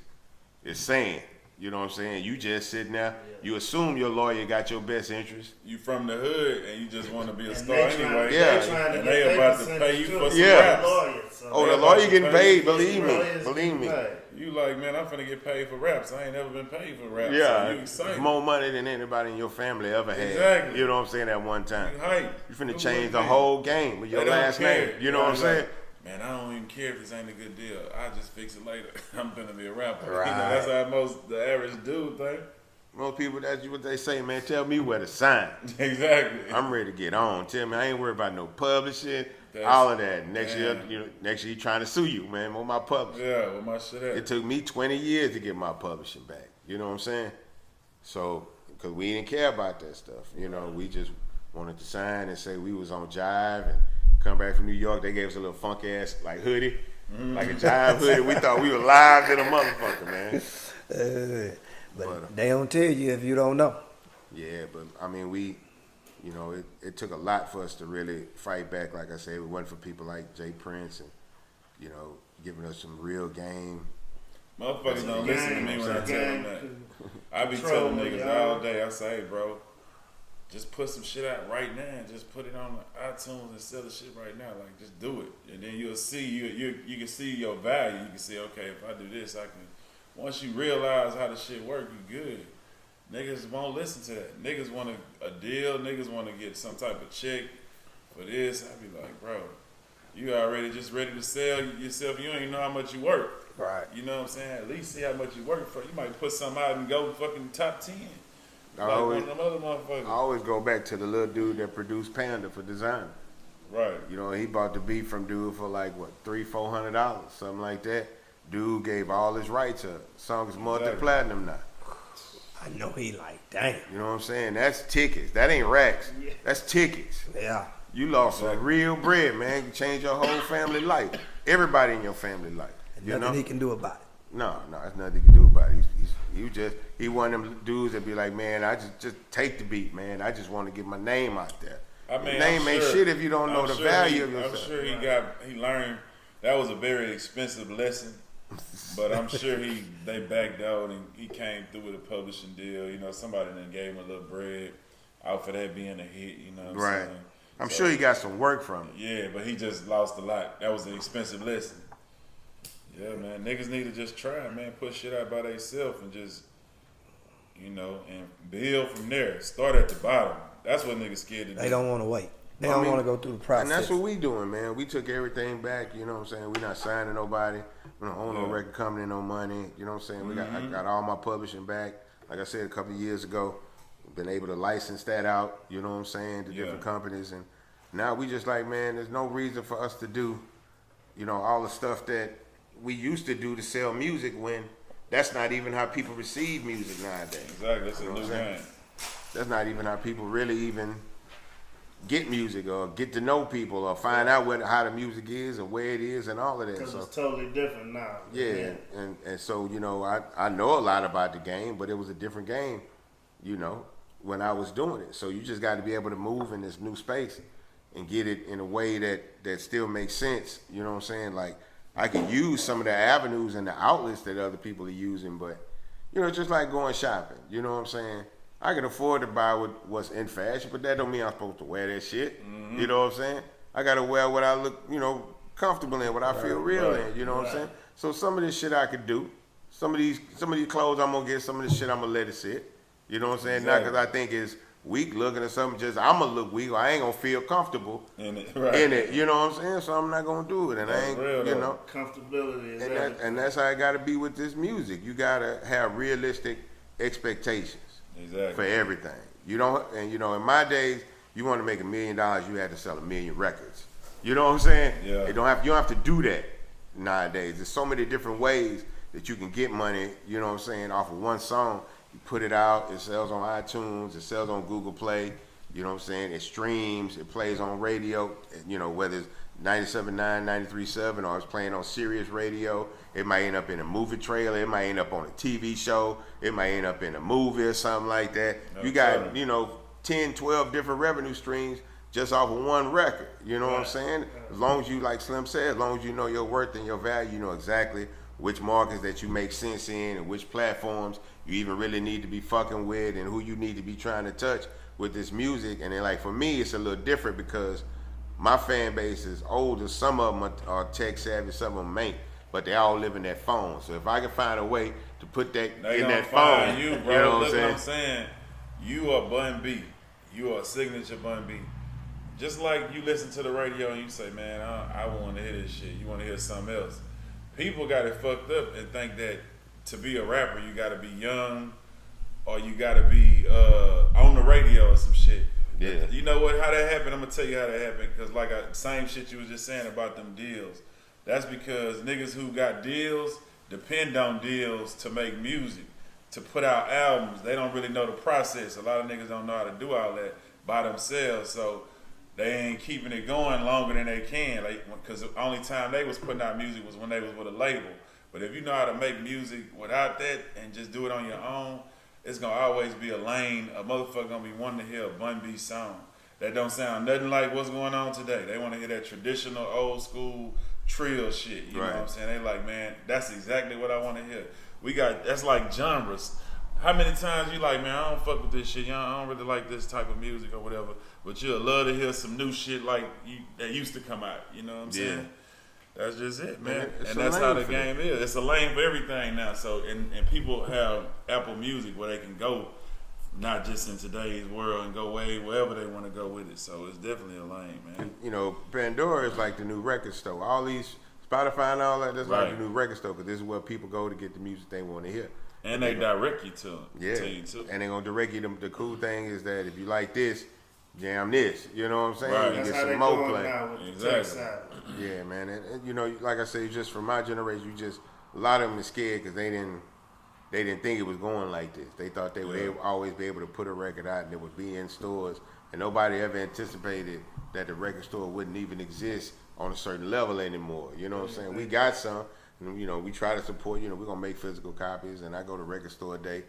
D: is saying. You know what I'm saying? You just sitting there. You assume your lawyer got your best interest.
A: You from the hood and you just want to be a
C: And
A: star
C: they trying-
A: anyway.
D: Yeah.
C: they trying to
A: And
C: get
A: they
C: their
A: about to
C: percentage
A: pay you
C: too.
A: for some
D: Yeah.
A: raps.
C: Lawyers, so
D: Oh, the
A: they
D: lawyer
A: about to
D: getting
A: pay
D: paid,
A: you.
D: believe me.
C: lawyers
D: Believe me.
C: getting paid.
A: You like, man, I'm finna get paid for raps. I ain't never been paid for raps.
D: Yeah,
A: So you excited.
D: more money than anybody in your family ever had.
A: Exactly.
D: You know what I'm saying? At one time.
A: You hype.
D: You finna
A: Who
D: change the
A: wouldn't be?
D: whole game with your
A: They don't
D: last
A: care.
D: name. You know what I'm saying?
A: Man, I don't even care if this ain't a good deal. I just fix it later. I'm finna be a rapper.
D: Right.
A: That's how the average dude think.
D: Most people, that's what they say, man. Tell me where to sign.
A: Exactly.
D: I'm ready to get on. Tell me I ain't worried about no publishing,
A: That's-
D: all of that. Next
A: man.
D: year, next year he trying to sue you, man. On my publishing.
A: Yeah, with my shit at.
D: It took me 20 years to get my publishing back. You know what I'm saying? So, because we didn't care about that stuff. We just wanted to sign and say we was on Jive and come back from New York. They gave us a little funk ass like hoodie, like a Jive hoodie. We thought we were live to the motherfucker, man.
B: But they don't tell you if you don't know.
D: Yeah, but I mean, it took a lot for us to really fight back. Like I said, it wasn't for people like Jay Prince and, giving us some real game.
A: Motherfuckers don't listen to me when I tell them that. I be
C: Control
A: telling
C: me,
A: niggas
C: y'all.
A: all day, I say, hey, bro, just put some shit out right now and just put it on iTunes and sell the shit right now. Like, just do it. And then you'll see, you can see your value. You can see, okay, if I do this, I can. Once you realize how the shit work, you good. Niggas won't listen to that. Niggas want a deal. Niggas want to get some type of check for this. I be like, bro, you already just ready to sell yourself. You don't even know how much you work.
B: Right.
A: You know what I'm saying? At least see how much you work for. You might put something out and go fucking top 10.
D: I
A: Like
D: always,
A: one of them other motherfuckers.
D: I always go back to the little dude that produced Panda for design.
A: Right.
D: He bought the beat from dude for like what, $300-$400, something like that. Dude gave all his rights up. Song's multi-platinum now.
B: I know he like, damn.
D: You know what I'm saying? That's tickets. That ain't racks. That's tickets.
B: Yeah.
D: You lost some real bread, man. You changed your whole family life. Everybody in your family life. You
B: Nothing
D: know?
B: he can do about it.
D: No, there's nothing he can do about it. He one of them dudes that be like, man, I just take the beat, man. I just want to get my name out there.
A: I mean,
D: Your name ain't shit if you don't know
A: I'm
D: the
A: sure
D: value of
A: I'm
D: yourself.
A: sure he learned. That was a very expensive lesson. But I'm sure they backed out and he came through with a publishing deal. Somebody then gave him a little bread out for that being a hit. You know what I'm
D: Right.
A: saying?
D: I'm
A: So,
D: sure he got some work from it.
A: Yeah, but he just lost a lot. That was an expensive lesson. Yeah, man. Niggas need to just try, man. Put shit out by themselves and just, and build from there. Start at the bottom. That's what niggas scared to do.
B: They don't want to wait. They
D: I
B: don't
D: mean,
B: want to go through the process.
D: And that's what we doing, man. We took everything back, you know what I'm saying? We not signing nobody. We don't own no
A: Yeah.
D: record company, no money. You know what I'm saying? I got all my publishing back. Like I said a couple of years ago, been able to license that out, you know what I'm saying, to different companies. And now we just like, man, there's no reason for us to do, all the stuff that we used to do to sell music when that's not even how people receive music nowadays.
A: Exactly. That's
D: You
A: a
D: know
A: new
D: what I'm saying?
A: game.
D: that's not even how people really even get music or get to know people or find out how the music is and where it is and all of that.
C: Because
D: So
C: it's totally different now.
D: yeah, and so I know a lot about the game, but it was a different game, when I was doing it. So you just got to be able to move in this new space and get it in a way that still makes sense. You know what I'm saying? Like I could use some of the avenues and the outlets that other people are using, but it's just like going shopping. You know what I'm saying? I can afford to buy what's in fashion, but that don't mean I'm supposed to wear that shit. Mm-hmm. You know what I'm saying? I gotta wear what I look, comfortable in, what I feel real in. You know what I'm saying? So some of this shit I could do. Some of these clothes I'm gonna get. Some of this shit I'm gonna let it sit. You know what I'm saying?
A: Exactly.
D: Not because I think it's weak looking or something. Just I'm gonna look weak, or I ain't gonna feel comfortable
A: in it.
D: You know what I'm saying? So I'm not gonna do it, and
A: That's
D: I ain't,
A: real,
C: comfortability is
D: and that's how it gotta be with this music. You gotta have realistic expectations.
A: Exactly.
D: For everything. You don't, and in my days, you want to make $1 million, you had to sell 1 million records. You know what I'm saying?
A: Yeah.
D: You don't have to do that nowadays. There's so many different ways that you can get money, off of one song. You put it out, it sells on iTunes, it sells on Google Play, it streams, it plays on radio, whether it's 97.9, 93.7, or it's playing on Sirius Radio. It might end up in a movie trailer. It might end up on a TV show. It might end up in a movie or something like that.
A: No,
D: you got, 10, 12 different revenue streams just off of one record. You know what I'm saying? As long as you, like Slim said, as long as you know your worth and your value, you know exactly which markets that you make sense in and which platforms you even really need to be fucking with and who you need to be trying to touch with this music. And then, like, for me, it's a little different because my fan base is older. Some of them are tech savvy, some of them ain't, but they all live in that phone. So if I can find a way to put that in that phone,
A: you, bro.
D: know
A: Look what I'm saying. You are Bun B. You are a signature Bun B. Just like you listen to the radio and you say, man, I want to hear this shit. You want to hear something else. People got it fucked up and think that to be a rapper, you got to be young or you got to be on the radio or some shit.
D: Yeah.
A: You know what? How that happened? I'm gonna tell you how that happened. Cause same shit you was just saying about them deals. That's because niggas who got deals depend on deals to make music, to put out albums. They don't really know the process. A lot of niggas don't know how to do all that by themselves. So they ain't keeping it going longer than they can. Cause the only time they was putting out music was when they was with a label. But if you know how to make music without that and just do it on your own, it's gonna always be a lane. A motherfucker gonna be wanting to hear a Bun B song that don't sound nothing like what's going on today. They want to hear that traditional, old school trill shit. You know what I'm saying? They like, man, that's exactly what I want to hear. That's like genres. How many times you like, man, I don't fuck with this shit. I don't really like this type of music or whatever. But you'll love to hear some new shit that used to come out. You know what I'm saying? That's just it, man. And that's how the game is. It's a lane for everything now. So, and people have Apple Music where they can go, not just in today's world, and go way wherever they want to go with it. So it's definitely a lane, man.
D: Pandora is like the new record store. All these Spotify and all that, that's like the new record store because this is where people go to get the music they want to hear.
A: And they direct you to them.
D: Yeah.
A: Tell you too.
D: And they're going to direct you. The cool thing is that if you like this, jam this. You know what I'm saying?
A: Right.
D: You
C: That's
D: get
C: how
D: some
C: they
D: more
C: going
D: play.
C: now with the
A: Exactly.
C: tech side.
D: Yeah, man. And like I say, just from my generation, a lot of them are scared because they didn't think it was going like this. They thought they would always be able to put a record out and it would be in stores. And nobody ever anticipated that the record store wouldn't even exist on a certain level anymore. You know what I'm saying? We got some. And, we try to support, we're going to make physical copies. And I go to record store day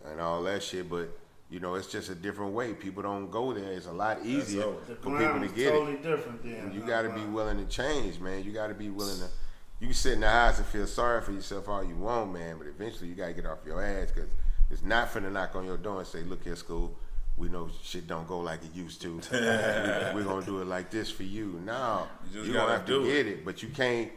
D: and all that shit. But, it's just a different way. People don't go there. It's a lot easier for people to get
C: totally
D: it.
C: different then.
D: You got to be willing to change, man. You got to be willing to. You can sit in the house and feel sorry for yourself all you want, man. But eventually, you got to get off your ass because it's not finna knock on your door and say, "Look here, school. We know shit don't go like it used to. We're gonna do it like this for you." No, you gonna have to get it, but you can't.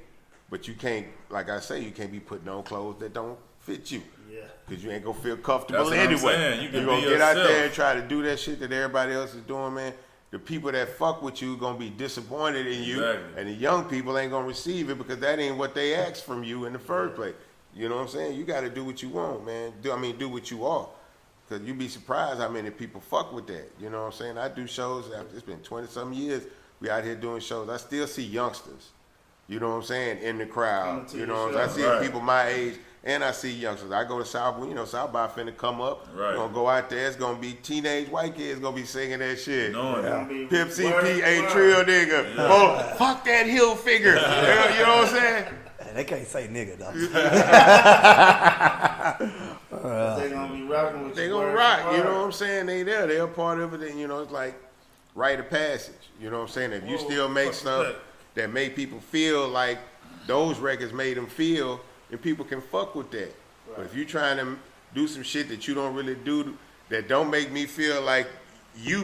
D: Like I say, you can't be putting on clothes that don't fit you.
C: Yeah.
D: Cause you ain't gonna feel comfortable
A: That's what I'm
D: anyway.
A: saying. You
D: gonna
A: be
D: get out
A: yourself.
D: there and try to do that shit that everybody else is doing, man. The people that fuck with you gonna be disappointed in you,
A: Exactly.
D: and the young people ain't gonna receive it because that ain't what they asked from you in the first place. You know what I'm saying? You got to do what you want, man. Do what you are, because you'd be surprised how many people fuck with that. You know what I'm saying? I do shows. It's been 20-some years. We out here doing shows. I still see youngsters. You know what I'm saying? In the crowd. You know what I'm saying? I see people my age And I see youngsters. I go to South, South by finna come up.
A: Right.
D: We're gonna go out there. It's gonna be teenage white kids gonna be singing that shit.
A: Knowing that.
D: Pimp CP, a trill nigga.
A: Yeah.
D: Oh, fuck that hill figure. You know what I'm saying?
B: Hey, they can't say nigga though.
C: They gonna be rocking with
D: They
C: you.
D: gonna
C: word
D: rock.
C: for
D: You know
C: word.
D: what I'm saying? They're a part of it. And, it's like rite of passage. You know what I'm saying? If you still make stuff that make people feel like those records made them feel, then people can fuck with that. But if you trying to do some shit that you don't really do, that don't make me feel like you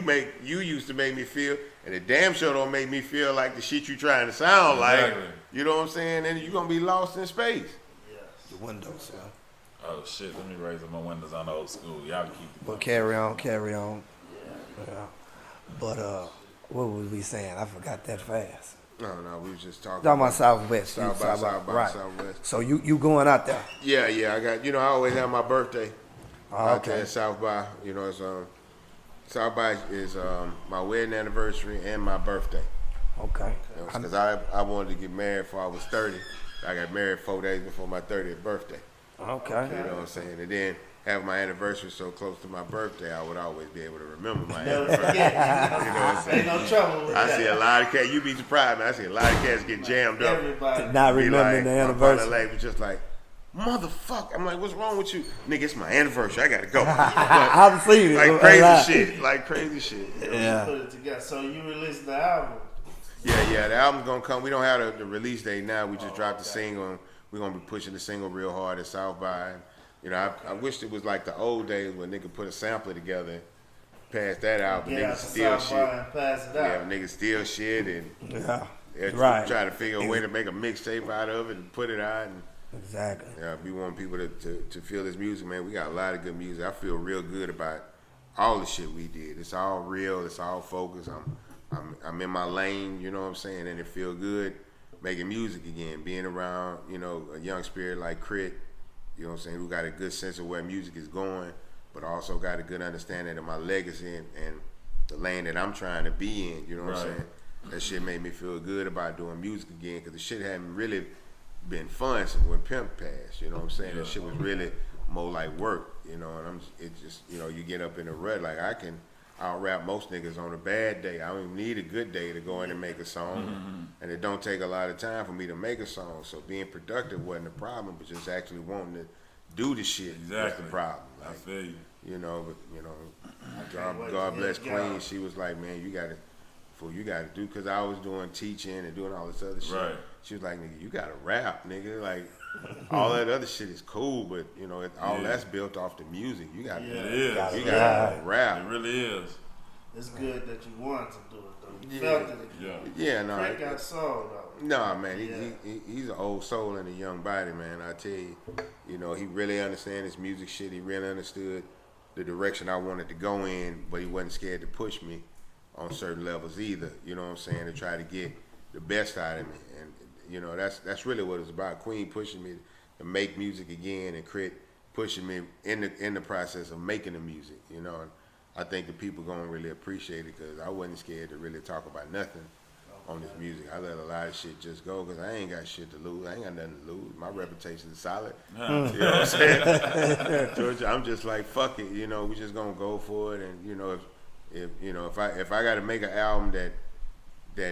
D: used to make me feel, and it damn sure don't make me feel like the shit you trying to sound
A: Exactly.
D: like, you know what I'm saying? And you're gonna be lost in space.
B: The windows, yeah.
A: Oh shit, let me raise up my windows on the old school. Y'all keep it.
B: But carry on. Yeah. But what was we saying? I forgot that fast.
D: No, we was just talking
B: Talking about Southwest.
D: South by
B: right.
D: Southwest.
B: So you going out there?
D: Yeah, I got, I always have my birthday out there
B: Okay.
D: at South by. It's South by is my wedding anniversary and my birthday.
B: Okay.
D: Because I wanted to get married before I was 30. I got married 4 days before my 30th birthday.
B: Okay.
D: You know what I'm saying? And then have my anniversary so close to my birthday, I would always be able to remember my
C: Never
D: anniversary.
C: forget.
D: You know what I'm saying?
C: Ain't no trouble with
D: I
C: that.
D: see a lot of cats, you be surprised, man. I see a lot of cats get jammed up.
C: Everybody.
B: Not
D: Be
B: remembering the
D: my
B: anniversary.
D: partner was just like, motherfucker. I'm like, what's wrong with you? Nigga, it's my anniversary. I gotta go.
B: I've seen it.
D: Like crazy shit. Like crazy shit.
B: Yeah.
C: Put it together. So you released the album.
D: Yeah, the album's gonna come. We don't have the release date now. We just dropped the single, and we're gonna be pushing the single real hard at South by. I wished it was like the old days when nigga put a sampler together and pass that out, but
C: Get
D: niggas
C: out to
D: steal
C: South
D: shit.
C: by and pass it
D: Yeah,
C: out.
D: niggas steal shit and
B: Yeah.
D: right. Try to figure a way to make a mixtape out of it and put it out. And
B: Exactly.
D: yeah, we want people to feel this music, man. We got a lot of good music. I feel real good about all the shit we did. It's all real. It's all focused. I'm in my lane, you know what I'm saying, and it feel good making music again, being around, a young spirit like Crit, you know what I'm saying, who got a good sense of where music is going, but also got a good understanding of my legacy and the lane that I'm trying to be in, you know what I'm saying. That shit made me feel good about doing music again, because the shit hadn't really been fun since when Pimp passed, you know what I'm saying. That shit was really more like work, and it just, you get up in a rut. Like I'll rap most niggas on a bad day. I don't even need a good day to go in and make a song. And it don't take a lot of time for me to make a song. So being productive wasn't a problem, but just actually wanting to do the shit was the problem. Like,
A: I feel you.
D: God bless Queen. She was like, man, you gotta do, because I was doing teaching and doing all this other shit.
A: Right.
D: She was like, nigga, you gotta rap, nigga. Like, all that other shit is cool, but all that's built off the music. You gotta,
A: It is.
D: you gotta rap.
A: It really is.
C: It's good that you wanted to do it though. You felt it.
A: Yeah.
D: Yeah, no.
C: Frank got soul though.
D: No, man, he's an old soul in a young body, man. I tell you, he really understands his music shit. He really understood the direction I wanted to go in, but he wasn't scared to push me on certain levels either. You know what I'm saying? To try to get the best out of me, and that's really what it's about. Queen pushing me to make music again, and Crit pushing me in the process of making the music. And I think the people gonna really appreciate it, because I wasn't scared to really talk about nothing on this music. I let a lot of shit just go, because I ain't got shit to lose. I ain't got nothing to lose. My reputation is solid. You know what I'm saying? So I'm just like, fuck it. We just gonna go for it. And if I got to make an album that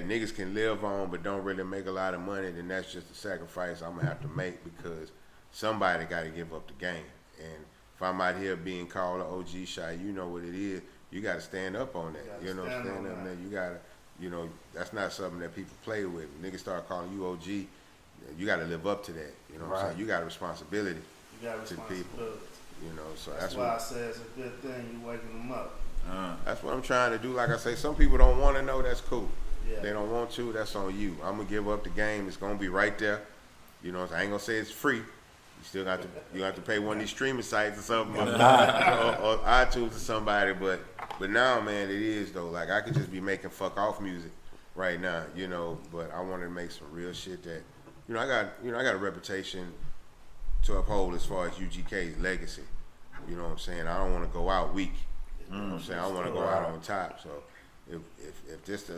D: niggas can live on but don't really make a lot of money, then that's just a sacrifice I'm gonna have to make, because somebody got to give up the game. And if I'm out here being called an OG shot, you know what it is. You got to stand up on that. Stand up on that. You got to, that's not something that people play with. When niggas start calling you OG, you got to live up to that. You know what I'm saying? You got a responsibility to the people. So that's
C: why I say it's a good thing you waking them up.
D: That's what I'm trying to do. Like I say, some people don't want to know. That's cool.
C: Yeah.
D: They don't want to. That's on you. I'm gonna give up the game. It's gonna be right there. I ain't gonna say it's free. You still got to pay one of these streaming sites or something, or iTunes or somebody. But now, man, it is though. Like, I could just be making fuck off music right now, But I wanted to make some real shit that, I got a reputation to uphold as far as UGK's legacy. You know what I'm saying? I don't want to go out weak. You know what I'm saying? I want to go out on top. So if this,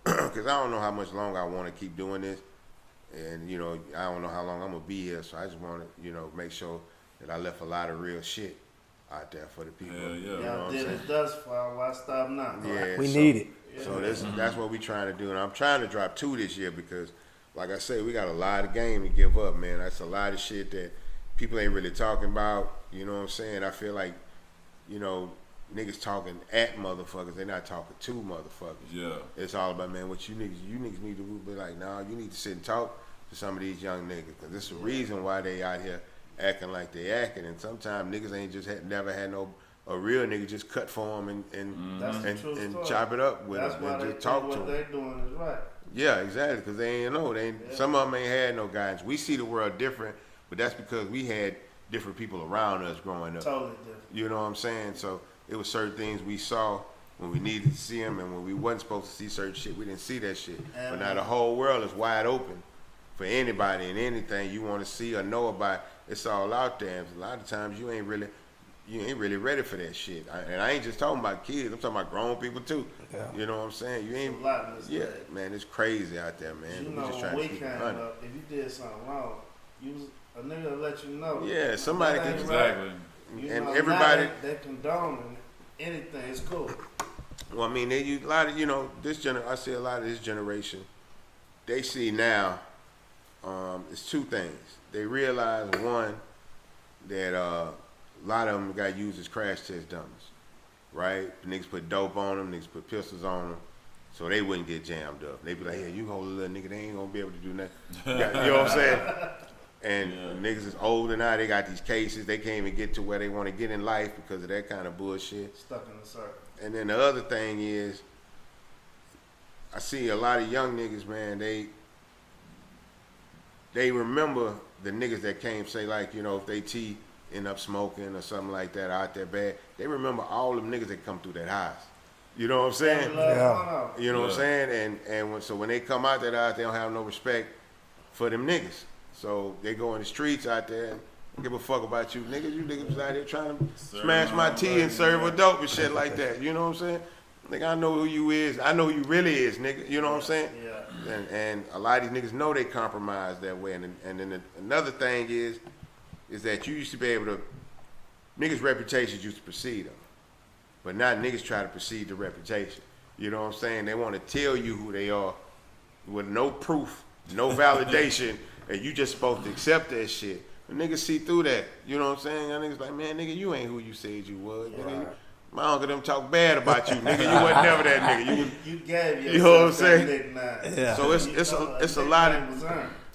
D: because I don't know how much longer I want to keep doing this. And, you know, I don't know how long I'm going to be here, so I just want to, you know, make sure that I left a lot of real shit out there for the people.
A: Hell yeah.
D: You know
C: Y'all
D: what
C: did
D: I'm
C: it
D: saying?
C: thus far. Why stop now?
D: Yeah,
B: We
D: so-
B: need it.
D: So that's what we trying to do, and I'm trying to drop 2 this year because, like I say, we got a lot of game to give up, man. That's a lot of shit that people ain't really talking about. You know what I'm saying? I feel like, you know, niggas talking at motherfuckers, they not talking to motherfuckers.
A: Yeah.
D: It's all about, man, what you niggas need to be like, nah, you need to sit and talk to some of these young niggas, because there's a reason why they out here acting like they acting, and sometimes niggas ain't just never had a real nigga just cut for them
C: That's the true
D: and
C: story.
D: chop it up with
C: That's
D: them
C: why
D: and
C: they
D: just
C: think
D: talk to
C: what
D: them.
C: they're doing is right.
D: Yeah, exactly, because they ain't know. Some of them ain't had no guidance. We see the world different, but that's because we had different people around us growing up.
C: Totally different.
D: You know what I'm saying? So it was certain things we saw when we needed to see them, and when we wasn't supposed to see certain shit, we didn't see that shit. But now the whole world is wide open for anybody and anything you want to see or know about. It's all out there. And a lot of times you ain't really ready for that shit. And I ain't just talking about kids. I'm talking about grown people too.
B: Yeah.
D: You know what I'm saying? You ain't.
C: It's a lot misled.
D: Yeah, man, it's crazy out there, man.
C: You
D: We
C: know,
D: just
C: when
D: trying
C: we
D: to keep
C: came
D: it running.
C: up, if you did something wrong, a nigga will let you know.
D: Yeah, somebody
C: That
D: can
C: ain't
A: Exactly.
C: right. You
D: And
C: know,
D: everybody-
C: now they condone anything. It's cool.
D: Well, I mean, they use a lot of, you know, I see a lot of this generation. They see now, it's 2 things. They realize, one, that a lot of them got used as crash test dummies, right? Niggas put dope on them, niggas put pistols on them, so they wouldn't get jammed up. They be like, yeah, you hold a little nigga, they ain't gonna be able to do nothing. You know what I'm saying? And niggas is older now, they got these cases, they can't even get to where they want to get in life because of that kind of bullshit.
C: Stuck in the circle.
D: And then the other thing is, I see a lot of young niggas, man, they remember the niggas that came, say, like, you know, if they end up smoking or something like that out there bad, they remember all them niggas that come through that house. You know what I'm saying?
B: Yeah.
D: You know what I'm saying? And so when they come out that house, they don't have no respect for them niggas. So they go in the streets out there and don't give a fuck about you niggas. You niggas was out there trying to smash my tea and serve a dope and shit like that. You know what I'm saying? Nigga, I know who you is. I know who you really is, nigga. You know what I'm saying?
C: Yeah.
D: And a lot of these niggas know they compromised that way. And then another thing is that you used to be able to, niggas' reputations used to precede them. But now niggas try to precede the reputation. You know what I'm saying? They want to tell you who they are with no proof, no validation, and you just supposed to accept that shit. The niggas see through that. You know what I'm saying? And niggas like, man, nigga, you ain't who you said you was. Nigga, my uncle them talk bad about you, nigga. You wasn't never that nigga.
C: You gave yourself
D: You know what I'm
C: that
D: saying?
C: nickname.
B: Yeah.
D: So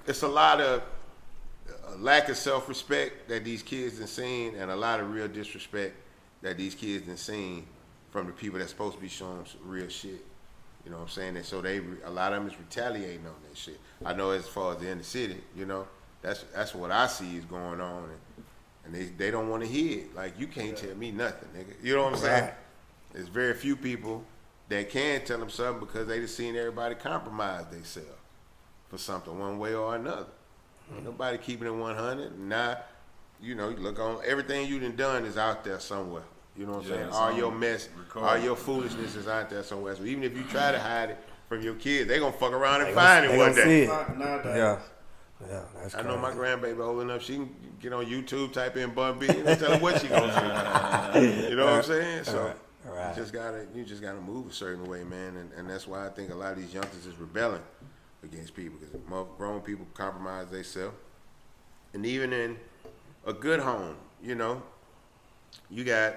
D: it's a lot of lack of self-respect that these kids done seen, and a lot of real disrespect that these kids done seen from the people that's supposed to be showing them some real shit. You know what I'm saying? And so a lot of them is retaliating on that shit. I know as far as the inner city, you know, that's what I see is going on, and they don't want to hear it. Like, you can't tell me nothing, nigga. You know what I'm saying?
B: Right.
D: There's very few people that can tell them something because they just seen everybody compromise themselves for something one way or another. Ain't nobody keeping it 100. Now, you know, you look on everything you done is out there somewhere. You know what I'm saying?
A: it's
D: All
A: on
D: your mess,
A: record.
D: all your foolishness is out there somewhere. So even if you try to hide it from your kids, they gonna fuck around and find it
B: They
D: one
B: gonna
D: day.
B: see it.
C: Nowadays.
B: Yeah. Yeah, that's
D: I
B: crazy.
D: know my grandbaby old enough, she can get on YouTube, type in Bun B, and tell her what she gonna see. You know what I'm saying? So
B: Right.
D: you just gotta move a certain way, man, and that's why I think a lot of these youngsters is rebelling against people, because grown people compromise themselves. And even in a good home, you know, you got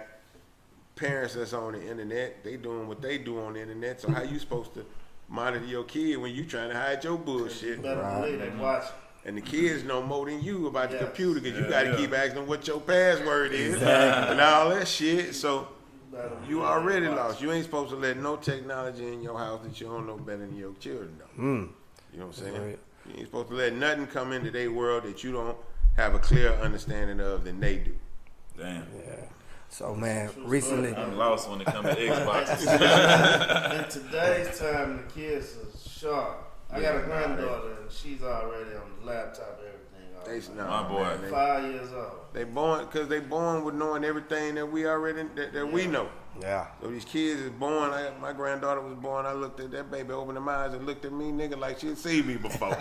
D: parents that's on the internet, they doing what they do on the internet, so how you supposed to monitor your kid when you trying to hide your bullshit?
C: You better believe they watch.
D: And the kids know more than you about the
C: Yes.
D: computer, because you
A: Yeah,
D: got to
A: yeah.
D: keep asking them what your password is and all that shit. So
C: Better
D: you
C: believe
D: already
C: they watch.
D: lost. You ain't supposed to let no technology in your house that you don't know better than your children know. You know what I'm saying?
B: Right.
D: You ain't supposed to let nothing come into their world that you don't have a clear understanding of than they do.
A: Damn.
B: Yeah. So man, recently,
A: I'm lost when it comes to Xboxes.
C: In today's time, the kids are sharp. I got a granddaughter, and she's already on the laptop, everything. all
D: They,
C: the time.
D: nah,
A: My boy.
D: man,
C: 5 years old.
D: they born with knowing everything that we already that we know.
B: yeah,
D: So these kids is born. My granddaughter was born. I looked at that baby, opened her eyes and looked at me, nigga, like she'd seen me before.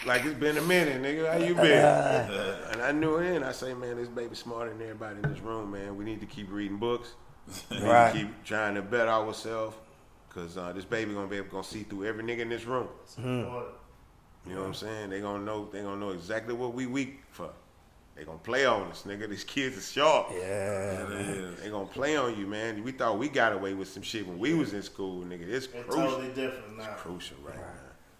D: like it's been a minute, nigga. How you been? And I knew it. And I say, man, this baby smarter than everybody in this room, man. We need to keep reading books. We need
B: Right.
D: to keep trying to better ourselves. Cause this baby gonna see through every nigga in this room. You know what I'm saying? They gonna know exactly what we weak for. They gonna play on us, nigga. These kids are sharp.
B: Yeah.
D: They gonna play on you, man. We thought we got away with some shit when we was in school, nigga. It's
C: It's
D: crucial.
C: totally different now.
D: It's crucial right now.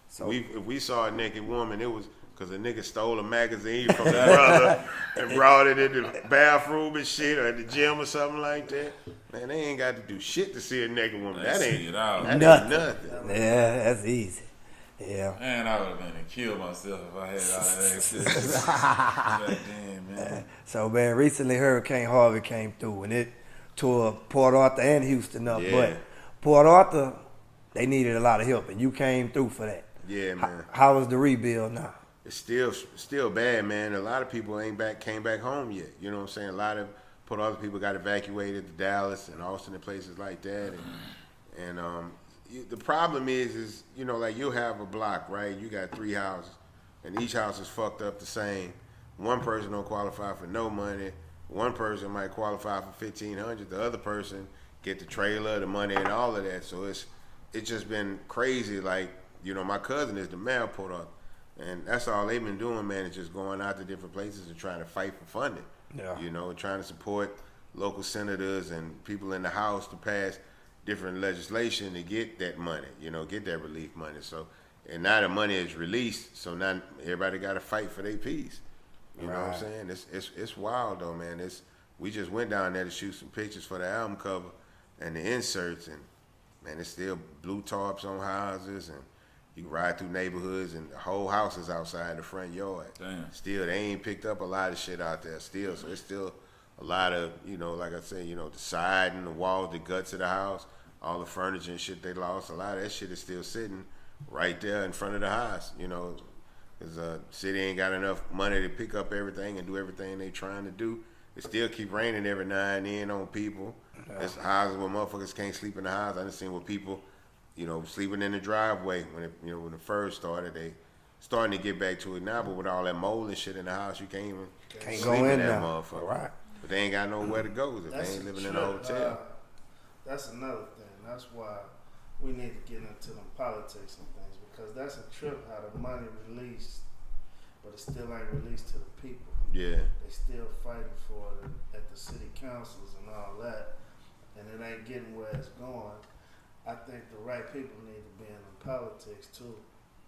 B: So
D: If we saw a naked woman, it was because a nigga stole a magazine from his brother and brought it in the bathroom and shit, or at the gym or something like that. Man, they ain't got to do shit to see a naked woman. That ain't nothing.
B: Yeah, that's easy. Yeah.
A: Man, I would have been and killed myself if I had all that access. Damn, man.
B: So man, recently Hurricane Harvey came through and it tore Port Arthur and Houston up.
D: Yeah.
B: But Port Arthur, they needed a lot of help, and you came through for that.
D: Yeah, man.
B: How was the rebuild now?
D: It's still bad, man. A lot of people came back home yet. You know what I'm saying? A lot of Port Arthur people got evacuated to Dallas and Austin and places like that. And the problem is you know, like you'll have a block, right? You got 3 houses, and each house is fucked up the same. One person don't qualify for no money. One person might qualify for $1,500. The other person get the trailer, the money, and all of that. So it's just been crazy. Like, you know, my cousin is the mayor of Port Arthur, and that's all they've been doing, man, is just going out to different places and trying to fight for funding.
B: Yeah.
D: You know, trying to support local senators and people in the House to pass different legislation to get that money, you know, get that relief money. So, and now the money is released, so now everybody got to fight for their piece. You know what I'm saying? It's wild though, man. We just went down there to shoot some pictures for the album cover and the inserts, and man, it's still blue tarps on houses, and you can ride through neighborhoods, and the whole house is outside the front yard.
A: Damn.
D: Still, they ain't picked up a lot of shit out there still, so it's still a lot of, you know, like I said, you know, the siding, the walls, the guts of the house, all the furniture and shit they lost. A lot of that shit is still sitting right there in front of the house, you know, because the city ain't got enough money to pick up everything and do everything they trying to do. It still keep raining every now and then on people. There's houses where motherfuckers can't sleep in the house. I done seen where people, you know, sleeping in the driveway when it first started. They starting to get back to it now, but with all that mold and shit in the house, you can't even sleep
B: go in
D: that
B: now.
D: motherfucker.
B: Right.
D: But they ain't got nowhere to go if
C: That's
D: they ain't living in a
C: true.
D: hotel.
C: That's another thing. That's why we need to get into them politics and things, because that's a trip how the money released, but it still ain't released to the people.
D: Yeah.
C: They still fighting for it at the city councils and all that, and it ain't getting where it's going. I think the right people need to be in the politics too,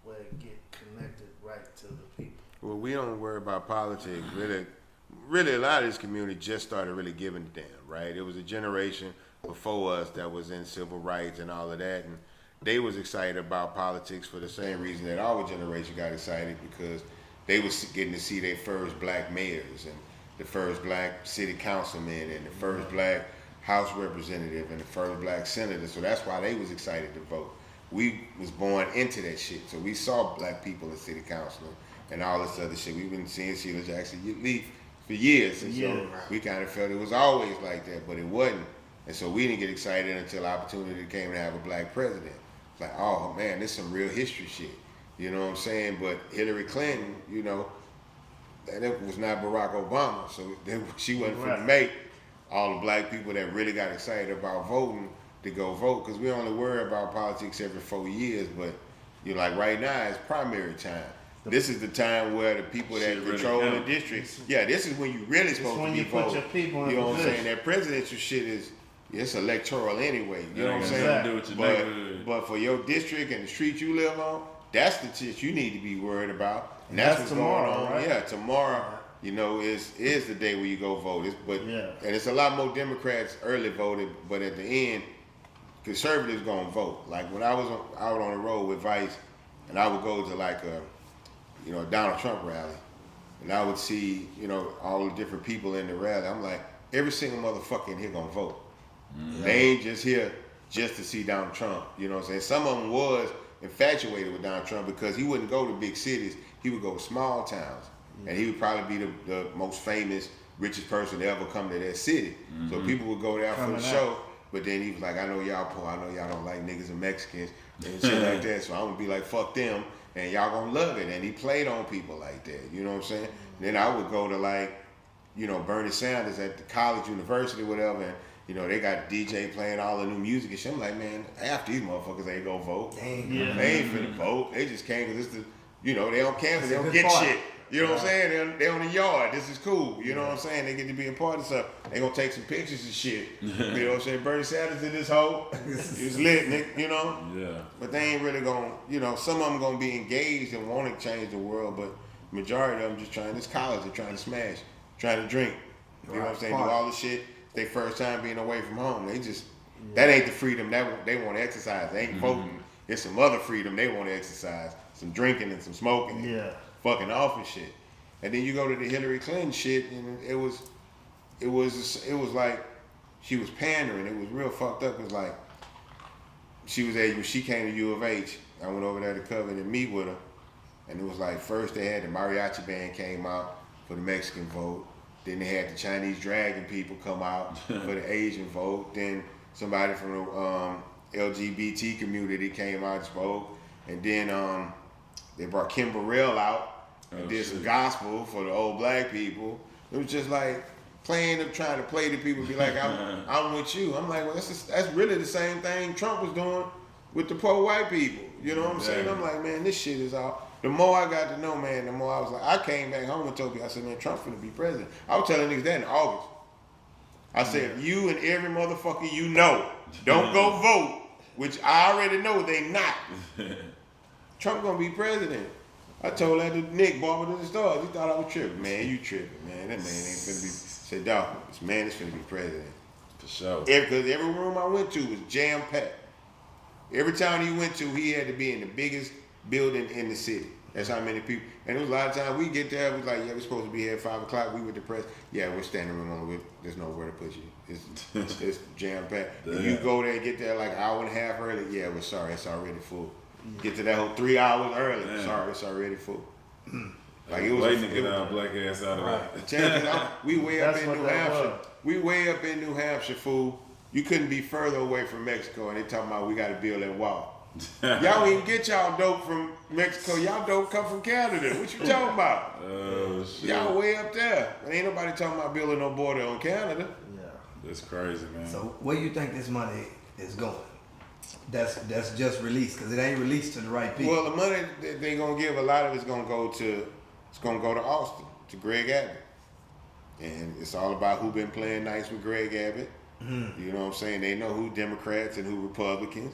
C: where it get connected right to the people.
D: Well, we don't worry about politics. Really, a lot of this community just started really giving a damn, right? It was a generation before us that was in civil rights and all of that, and they was excited about politics for the same reason that our generation got excited, because they was getting to see their first black mayors and the first black city councilman and the first black House representative and the first black senator. So that's why they was excited to vote. We was born into that shit, so we saw black people as city councilmen and all this other shit. We've been seeing Sheila Jackson leave for years, and so we kind of felt it was always like that, but it wasn't. And so we didn't get excited until opportunity came to have a black president. It's like, oh man, this some real history shit. You know what I'm saying? But Hillary Clinton, you know, that was not Barack Obama, so she wasn't finna make all the black people that really got excited about voting to go vote, because we only worry about politics every 4 years. But you know, like right now, it's primary time. This is the time where the people that control the district, this is when you really supposed to be voting.
C: Your people in
D: you know what I'm
C: position.
D: saying? That presidential shit is, it's electoral anyway. You know what I'm saying?
A: Exactly. Do with your neighborhood.
D: But for your district and the street you live on, that's the shit you need to be worried about. And that's what's
C: tomorrow,
D: going on.
C: right?
D: Yeah, tomorrow, you know, is the day where you go vote. And it's a lot more Democrats early voted, but at the end, conservatives gonna vote. Like when I was out on the road with Vice, and I would go to like a Donald Trump rally, and I would see, you know, all the different people in the rally. I'm like, every single motherfucker in here gonna vote. They ain't just here just to see Donald Trump. You know what I'm saying? Some of them was infatuated with Donald Trump because he wouldn't go to big cities. He would go to small towns. And he would probably be the most famous, richest person to ever come to that city. So people would go there for the show. But then he was like, I know y'all poor. I know y'all don't like niggas and Mexicans and shit like that. So I'm going to be like, fuck them and y'all gonna love it. And he played on people like that. You know what I'm saying? Then I would go to like, you know, Bernie Sanders at the college, university, whatever, and you know, they got DJ playing all the new music and shit. I'm like, man, half these motherfuckers ain't gonna vote.
B: Dang.
C: Yeah.
D: They ain't finna vote. They just came because it's the, you know, they on campus, they
B: That's a
D: don't
B: good
D: get
B: part.
D: shit. You know what I'm saying? They on the yard. This is cool. You know what I'm saying? They get to be a part of stuff. They gonna take some pictures and shit. You know what I'm saying? Bernie Sanders in this hole. It's lit, nigga, you know?
A: Yeah.
D: But they ain't really gonna, you know, some of them gonna be engaged and want to change the world, but majority of them just trying, this college, they're trying to smash, trying to drink. You know what I'm saying? Do all the shit. They first time being away from home. They just, that ain't the freedom that they want to exercise. They ain't voting. It's some other freedom they want to exercise. Some drinking and some smoking. And fucking off and shit. And then you go to the Hillary Clinton shit, and it was like she was pandering. It was real fucked up. It was like she came to U of H. I went over there to cover and meet with her, and it was like first they had the mariachi band came out for the Mexican vote. Then they had the Chinese dragon people come out for the Asian vote. Then somebody from the LGBT community came out and spoke. And then they brought Kim Burrell out and did some gospel for the old black people. It was just like trying to play the people, be like, I'm with you. I'm like, well, that's really the same thing Trump was doing with the poor white people. You know what I'm saying? I'm like, man, this shit is all. The more I got to know, man, the more I was like, I came back home and told people, I said, man, Trump's finna be president. I was telling niggas that in August. I said, you and every motherfucker you know, don't go vote, which I already know they not. Trump gonna be president. I told that to Nick, Barber to the Stars. He thought I was tripping. Man, you tripping, man. That man ain't finna be. Said, dog, this man is finna be president.
A: For sure.
D: Because every room I went to was jam-packed. Every town he went to, he had to be in the biggest building in the city. That's how many people. And it was a lot of times we get there, it was like, yeah, we're supposed to be here at 5 o'clock. We were depressed. Yeah, we're standing room on the way. There's nowhere to put you. It's jam-packed. And you go there and get there like an hour and a half early. Yeah, we're sorry, it's already full. Get to that whole 3 hours early.
A: Damn.
D: Sorry, it's already full.
A: Like it was waiting to get our black ass out of that.
D: We way up
C: That's
D: in
C: what
D: New
C: that
D: Hampshire.
C: was.
D: We way up in New Hampshire, fool. You couldn't be further away from Mexico, and they talking about we got to build that wall. Y'all ain't get y'all dope from Mexico. Y'all dope come from Canada. What you talking about?
A: Oh shit.
D: Y'all way up there. But ain't nobody talking about building no border on Canada.
C: Yeah.
A: That's crazy, man.
B: So where you think this money is going? That's just released because it ain't released to the right people.
D: Well, the money that they gonna give, a lot of it's gonna go to Austin, to Greg Abbott, and it's all about who been playing nice with Greg Abbott. Mm-hmm. You know what I'm saying? They know who Democrats and who Republicans.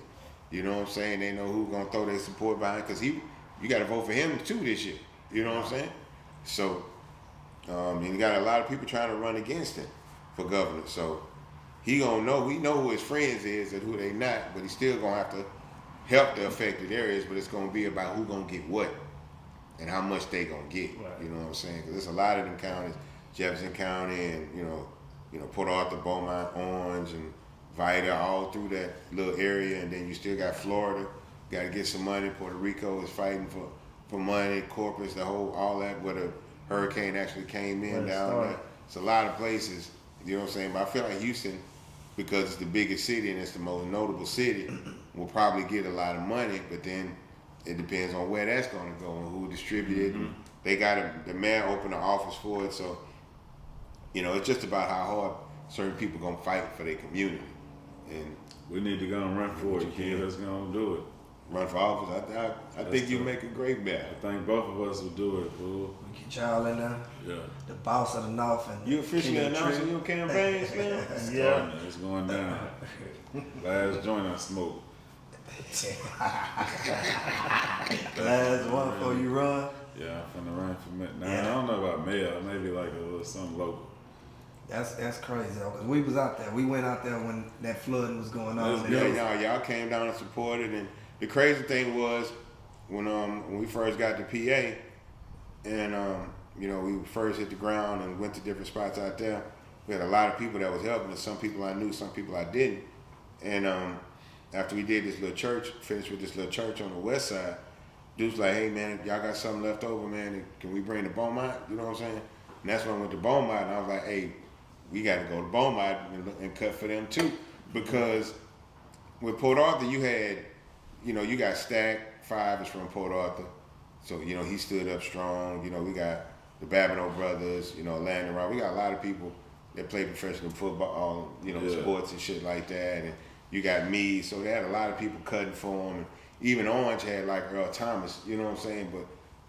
D: You know what I'm saying? They know who gonna throw their support behind because you got to vote for him too this year. You know what I'm saying? So, and you got a lot of people trying to run against him for governor. So he gonna know. We know who his friends is and who they not, but he's still gonna have to help the affected areas. But it's gonna be about who gonna get what and how much they gonna get.
C: Right.
D: You know what I'm saying? Because there's a lot of them counties, Jefferson County and you know Port Arthur, Beaumont, Orange, and Vida, all through that little area, and then you still got Florida. Got to get some money. Puerto Rico is fighting for money. Corpus, all that where the hurricane actually came in down there. It's a lot of places. You know what I'm saying? But I feel like Houston, because it's the biggest city and it's the most notable city, will probably get a lot of money. But then it depends on where that's going to go and who distributed it. They got the mayor opened an office for it, so it's just about how hard certain people gonna fight for their community. And
A: we need to go and run for it, kid. Let's go and do it.
D: Run for office. I think you make a great bet.
A: I think both of us will do it, fool.
B: We get y'all in there.
A: Yeah.
B: The boss of the North and
D: You officially
B: King of the
D: announcing
B: Tree.
D: your campaign, Slim?
C: Yeah.
A: It's going down. Last joint I smoked.
B: Last one before you run.
A: Yeah, I'm finna run for mayor. Nah, I don't know about mayor. Maybe like a little something local.
B: That's crazy though, 'cause we was out there. We went out there when that flooding was going on.
D: Y'all came down and supported. And the crazy thing was when we first got to PA, and we first hit the ground and went to different spots out there. We had a lot of people that was helping us. Some people I knew, some people I didn't. And after we did this little church, finished with this little church on the west side, dude's like, hey man, if y'all got something left over, man, can we bring to Beaumont? You know what I'm saying? And that's when I went to Beaumont, and I was like, hey, we got to go to Beaumont and cut for them too, because with Port Arthur you had, you got Stack 5 is from Port Arthur, So, you know, he stood up strong. You know, we got the Babineau brothers, you know, Landon Rock. We got a lot of people that play professional football, you know, sports and shit like that. And you got me. So they had a lot of people cutting for him. And even Orange had like Earl Thomas, you know what I'm saying? But,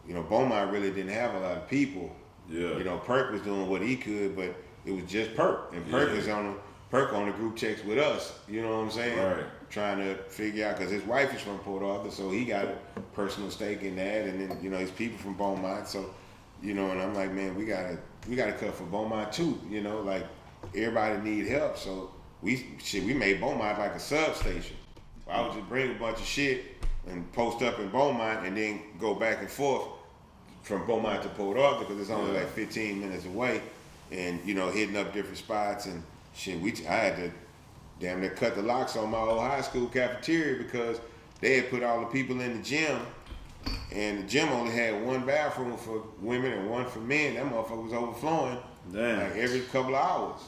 D: you know, Beaumont really didn't have a lot of people.
A: Yeah.
D: You know, Perk was doing what he could, but it was just Perk. And Perk is on the group checks with us, you know what I'm saying?
A: Right.
D: Trying to figure out, because his wife is from Port Arthur, so he got a personal stake in that. And then, you know, his people from Beaumont. So, you know, and I'm like, man, we gotta cut for Beaumont too, you know, like everybody need help. So we made Beaumont like a substation. So I would just bring a bunch of shit and post up in Beaumont and then go back and forth from Beaumont to Port Arthur, because it's only like 15 minutes away, and, you know, hitting up different spots and shit. I had to damn near cut the locks on my old high school cafeteria because they had put all the people in the gym, and the gym only had one bathroom for women and one for men. That motherfucker was overflowing like every couple of hours.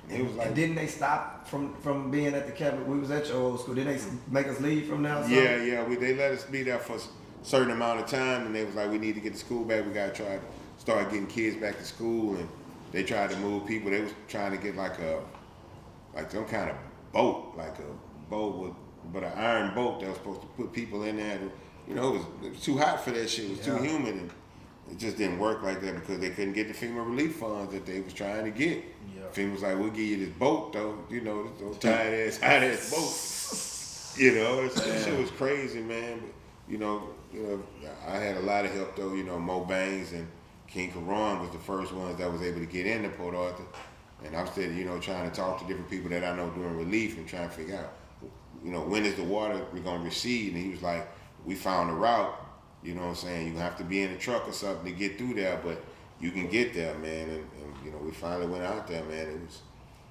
D: And it was like,
B: and didn't they stop from being at the cabinet? We was at your old school. Didn't they make us leave from now?
D: yeah. They let us be there for a certain amount of time, and they was like, we need to get the school back. We gotta try to start getting kids back to school, and they tried to move people. They was trying to get like some kind of boat, like a boat but an iron boat that was supposed to put people in there. And, you know, it was too hot for that shit. It was too humid, and it just didn't work like that because they couldn't get the FEMA relief funds that they was trying to get. Yeah. FEMA was like, we'll give you this boat though, you know, this tight ass boat. You know, that shit was crazy, man. But, you know, I had a lot of help though. You know, Mo Baines and King Karan was the first ones that was able to get into Port Arthur. And I'm still, you know, trying to talk to different people that I know doing relief and trying to figure out, you know, when is the water going to recede? And he was like, we found a route, you know what I'm saying? You're going to have to be in a truck or something to get through there, but you can get there, man. And you know, we finally went out there, man.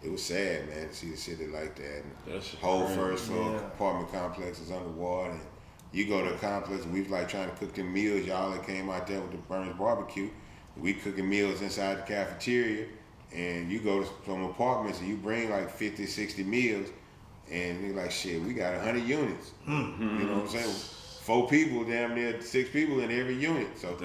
D: It was sad, man, to see the city like that. And whole first floor apartment complex is underwater. And you go to a complex, and we was like trying to cook them meals. Y'all that came out there with the Burns barbecue. We cooking meals inside the cafeteria. And you go to some apartments and you bring like 50, 60 meals, and you're like, shit, we got 100 units. Mm-hmm. You know what I'm saying? 4 people, damn near 6 people in every unit. So,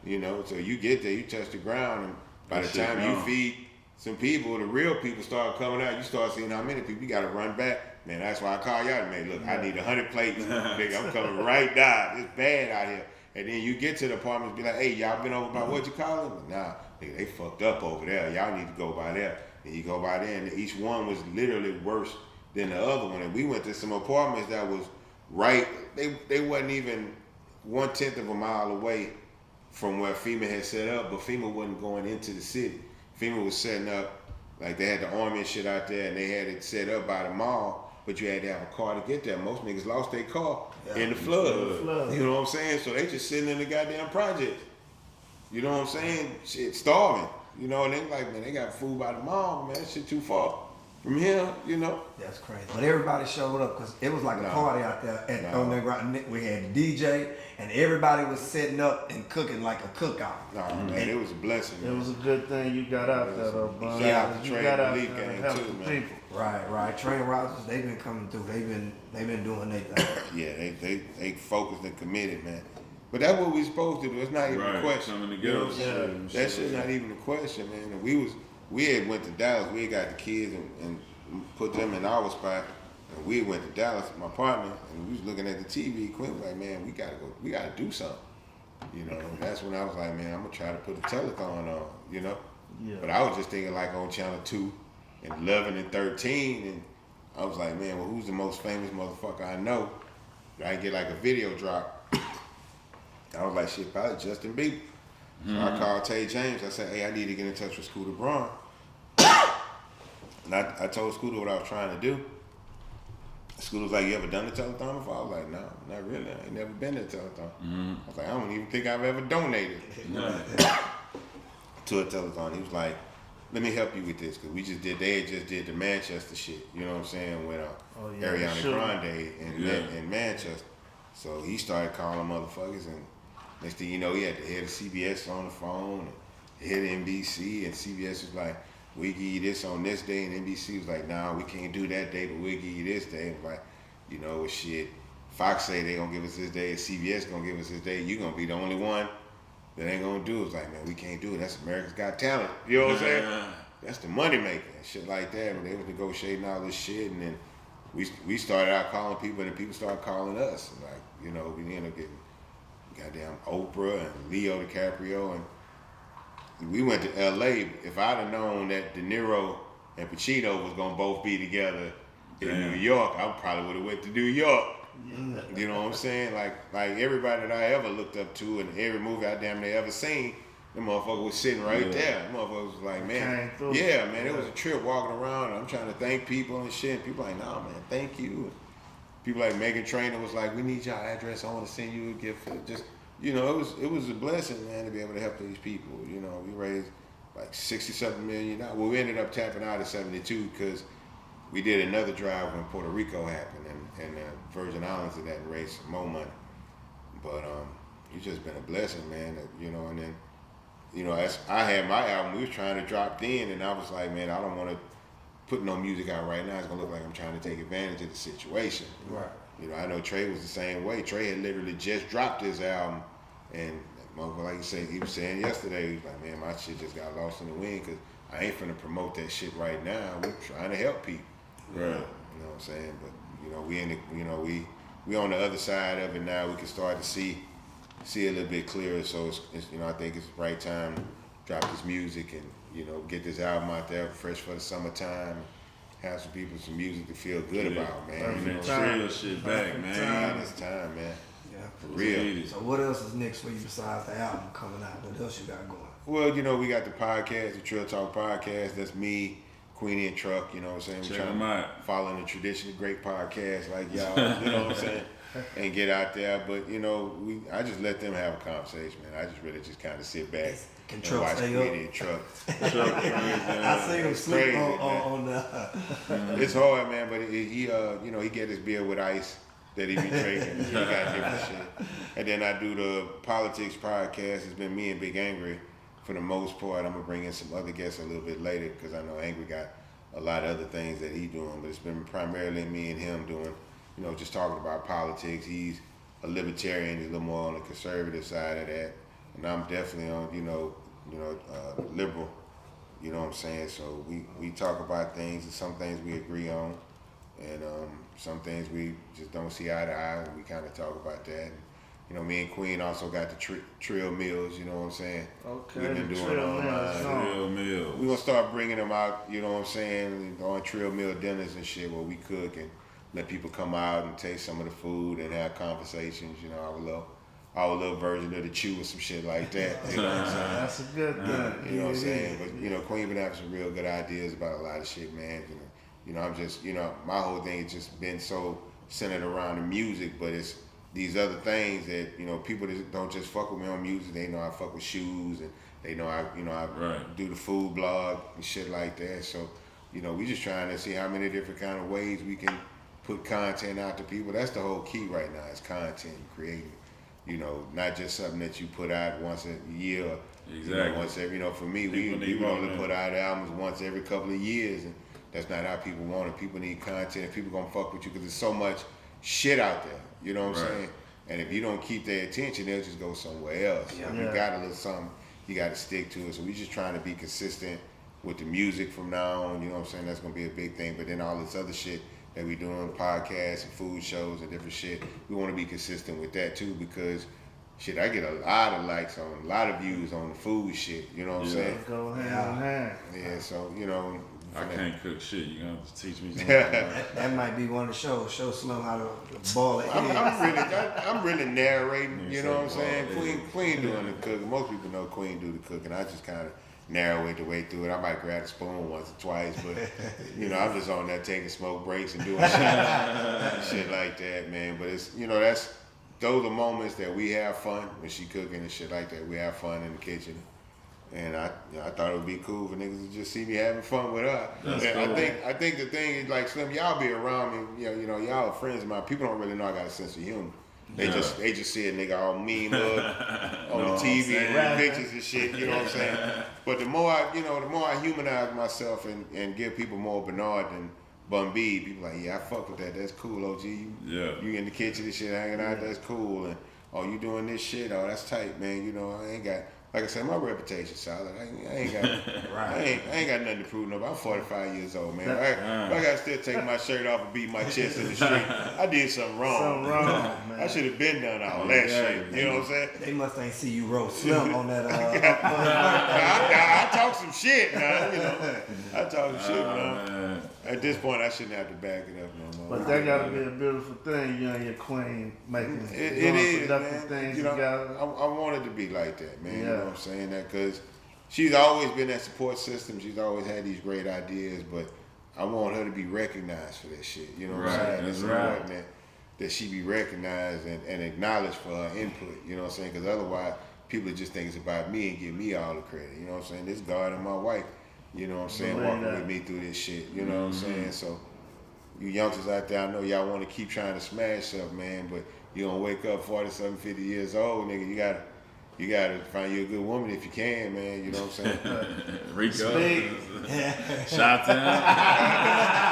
D: you know, so you get there, you touch the ground, and by the time you feed some people, the real people start coming out, you start seeing how many people. You got to run back. Man, that's why I call y'all, man, look, I need 100 plates. Nigga, I'm coming right down. It's bad out here. And then you get to the apartments, be like, hey, y'all been over by what you call it? Nah. Nigga, they fucked up over there. Y'all need to go by there. And you go by there, and each one was literally worse than the other one. And we went to some apartments that was right. They wasn't even 1/10 of a mile away from where FEMA had set up, but FEMA wasn't going into the city. FEMA was setting up, like they had the army and shit out there, and they had it set up by the mall, but you had to have a car to get there. Most niggas lost their car in the flood. You know what I'm saying? So they just sitting in the goddamn project. You know what I'm saying? Shit, starving. You know, and they like, man, they got food by the mall, man. That shit too far from here, you know.
B: That's crazy. But everybody showed up because it was like a party out there on the ground. We had the DJ, and everybody was setting up and cooking like a cookout.
D: Man, it was a blessing.
C: It was a good thing you got out there, though, Bun.
D: Yeah,
C: you got out there to help the people.
B: Right. Train Rogers, they've been coming through. They've been doing their thing.
D: Yeah, they focused and committed, man. But that's what we supposed to do. It's not even a question.
A: Coming together.
D: That shit's not even a question, man. And we had went to Dallas. We had got the kids and put them in our spot. And we went to Dallas, my partner, and we was looking at the TV. Quinn was like, man, we gotta do something. You know, that's when I was like, man, I'm gonna try to put a telethon on, you know? Yeah. But I was just thinking like on Channel 2 and 11 and 13, and I was like, man, well, who's the most famous motherfucker I know? I get like a video drop. I was like, shit, probably Justin Bieber. So I called Tay James. I said, hey, I need to get in touch with Scooter Braun. And I told Scooter what I was trying to do. Scooter was like, you ever done a telethon before? I was like, no, not really. I ain't never been to a telethon. I was like, I don't even think I've ever donated to a telethon. He was like, let me help you with this, because they just did the Manchester shit, you know what I'm saying, with Ariana Grande in Manchester. So he started calling motherfuckers, and next thing you know, he had the head of CBS on the phone, and the head of NBC, and CBS was like, we give you this on this day, and NBC was like, nah, we can't do that day, but we'll give you this day. It was like, you know, shit, Fox say they gonna give us this day, CBS gonna give us this day, you gonna be the only one that ain't gonna do it. It's like, man, we can't do it. That's America's Got Talent. You know what I'm saying? That's the money maker and shit like that. When they was negotiating all this shit, and then we started out calling people, and then people started calling us. Like, you know, we ended up getting goddamn Oprah and Leo DiCaprio, and we went to L.A. If I'd have known that De Niro and Pacino was gonna both be together in New York, I probably would have went to New York. Yeah. You know what I'm saying? Like everybody that I ever looked up to and every movie I damn near ever seen, the motherfucker was sitting right there. The motherfucker was like, man, yeah, man, it was a trip walking around. And I'm trying to thank people and shit. People like, nah, man, thank you. People like Megan Trainor was like, we need your address. I want to send you a gift. For just, you know, it was a blessing, man, to be able to help these people. You know, we raised like $60-something million. Well, we ended up tapping out at 72 because we did another drive when Puerto Rico happened and Virgin Islands and that and raised some more money. But it's just been a blessing, man. You know, and then, you know, as I had my album, we was trying to drop in, and I was like, man, I don't want to put no music out right now. It's gonna look like I'm trying to take advantage of the situation.
B: Right.
D: You know, I know Trey was the same way. Trey had literally just dropped his album, and like you say, he was saying yesterday, he was like, man, my shit just got lost in the wind because I ain't finna promote that shit right now. We're trying to help people.
A: Right.
D: You know what I'm saying? But you know, we on the other side of it now. We can start to see a little bit clearer. So it's you know, I think it's the right time to drop this music and, you know, get this album out there fresh for the summertime. Have some people some music to feel good about, man. You know,
A: trill shit back, man.
D: It's time, man.
B: Yeah.
D: For real.
B: So what else is next for you besides the album coming out? What else you got going?
D: Well, you know, we got the podcast, the Trill Talk podcast. That's me, Queenie, and Truck. You know what I'm saying?
A: Check them out.
D: Following the tradition of great podcasts like y'all. You know what I'm saying? And get out there. But, you know, I just let them have a conversation, man. I just really just kind of sit back and watch Queenie and Truck.
B: I see him sleep on the...
D: It's hard, man, but he you know, he get his beer with ice that he be drinking. He got different shit. And then I do the politics podcast. It's been me and Big Angry for the most part. I'm gonna bring in some other guests a little bit later because I know Angry got a lot of other things that he doing, but it's been primarily me and him doing, you know, just talking about politics. He's a libertarian. He's a little more on the conservative side of that, and I'm definitely on, you know, liberal. You know what I'm saying? So we talk about things, and some things we agree on, and some things we just don't see eye to eye, and we kind of talk about that. And, you know, me and Queen also got the Trill Meals, you know what I'm saying?
C: Okay.
D: We've been doing online.
A: Trill Meals.
D: We're going to start bringing them out, you know what I'm saying, on Trill Meal dinners and shit where we cook and let people come out and taste some of the food and have conversations, you know, our little version of the chew or some shit like that. You know what I'm saying?
C: That's a good thing.
D: You know what I'm saying? But, you know, Queen been having some real good ideas about a lot of shit, man. You know, I'm just, you know, my whole thing has just been so centered around the music, but it's these other things that, you know, people that don't just fuck with me on music. They know I fuck with shoes, and they know I do the food blog and shit like that. So, you know, we just trying to see how many different kind of ways we can put content out to people. That's the whole key right now, is content, creating. You know, not just something that you put out once a year.
A: Exactly.
D: You know, once every, you know, for me, we only put out albums once every couple of years, and that's not how people want it. People need content. People gonna fuck with you because there's so much shit out there. You know what I'm saying? And if you don't keep their attention, they'll just go somewhere else. Yeah. If you got a little something, you got to stick to it. So we just trying to be consistent with the music from now on. You know what I'm saying? That's gonna be a big thing. But then all this other shit that we doing, podcasts and food shows and different shit, we want to be consistent with that too, because shit, I get a lot of likes on, a lot of views on the food shit. You know what I'm saying?
C: Go hand in hand.
D: Yeah. So, you know.
A: I can't cook shit. You're going to have to teach me something.
B: That might be one of the shows. Show Slim how to boil it.
D: I'm really narrating. You know what I'm saying? Queen doing the cooking. Most people know Queen do the cooking. I just kind of narrow it the way through it. I might grab a spoon once or twice, but you know, I'm just on there taking smoke breaks and doing shit like that, man. But it's, you know, those are moments that we have fun when she cooking and shit like that. We have fun in the kitchen. And I thought it would be cool for niggas to just see me having fun with her. I think the thing is, like, Slim, y'all be around me, you know, y'all are friends of mine. People don't really know I got a sense of humor. They just see a nigga all mean up on the TV and pictures and shit, you know what I'm saying? But the more I humanize myself and give people more Bernard than Bun B, people like, yeah, I fuck with that. That's cool, OG. You in the kitchen and shit, hanging out. That's cool. And oh, you doing this shit? Oh, that's tight, man. You know, I ain't got. Like I said, my reputation solid. I ain't got, I ain't got nothing to prove nobody. I'm 45 years old, man. I gotta still take my shirt off and beat my chest in the street. I did something wrong.
C: Man.
D: I should have been done all that shit. You know what I'm saying?
B: They must ain't see you roll slim on that.
D: I talk some shit now. You know, I talk some shit now. At this point, I shouldn't have to back it up no more.
C: But that gotta be a beautiful thing, you and your queen making
D: It is, man.
C: things
D: You know,
C: together.
D: I want it to be like that, man.
C: Yeah.
D: You know what I'm saying? That because she's always been that support system. She's always had these great ideas, but I want her to be recognized for that shit. You know what I'm saying?
A: That's
D: It's important that she be recognized and acknowledged for her input. You know what I'm saying? Because otherwise, people just think it's about me and give me all the credit. You know what I'm saying? This God and my wife, you know what I'm saying, walking with me through this shit. You know what I'm saying? So, you youngsters out there, I know y'all want to keep trying to smash stuff, man, but you gonna wake up 47, 50 years old, nigga. You gotta find you a good woman if you can, man. You know what I'm saying?
A: Rico. Shout out.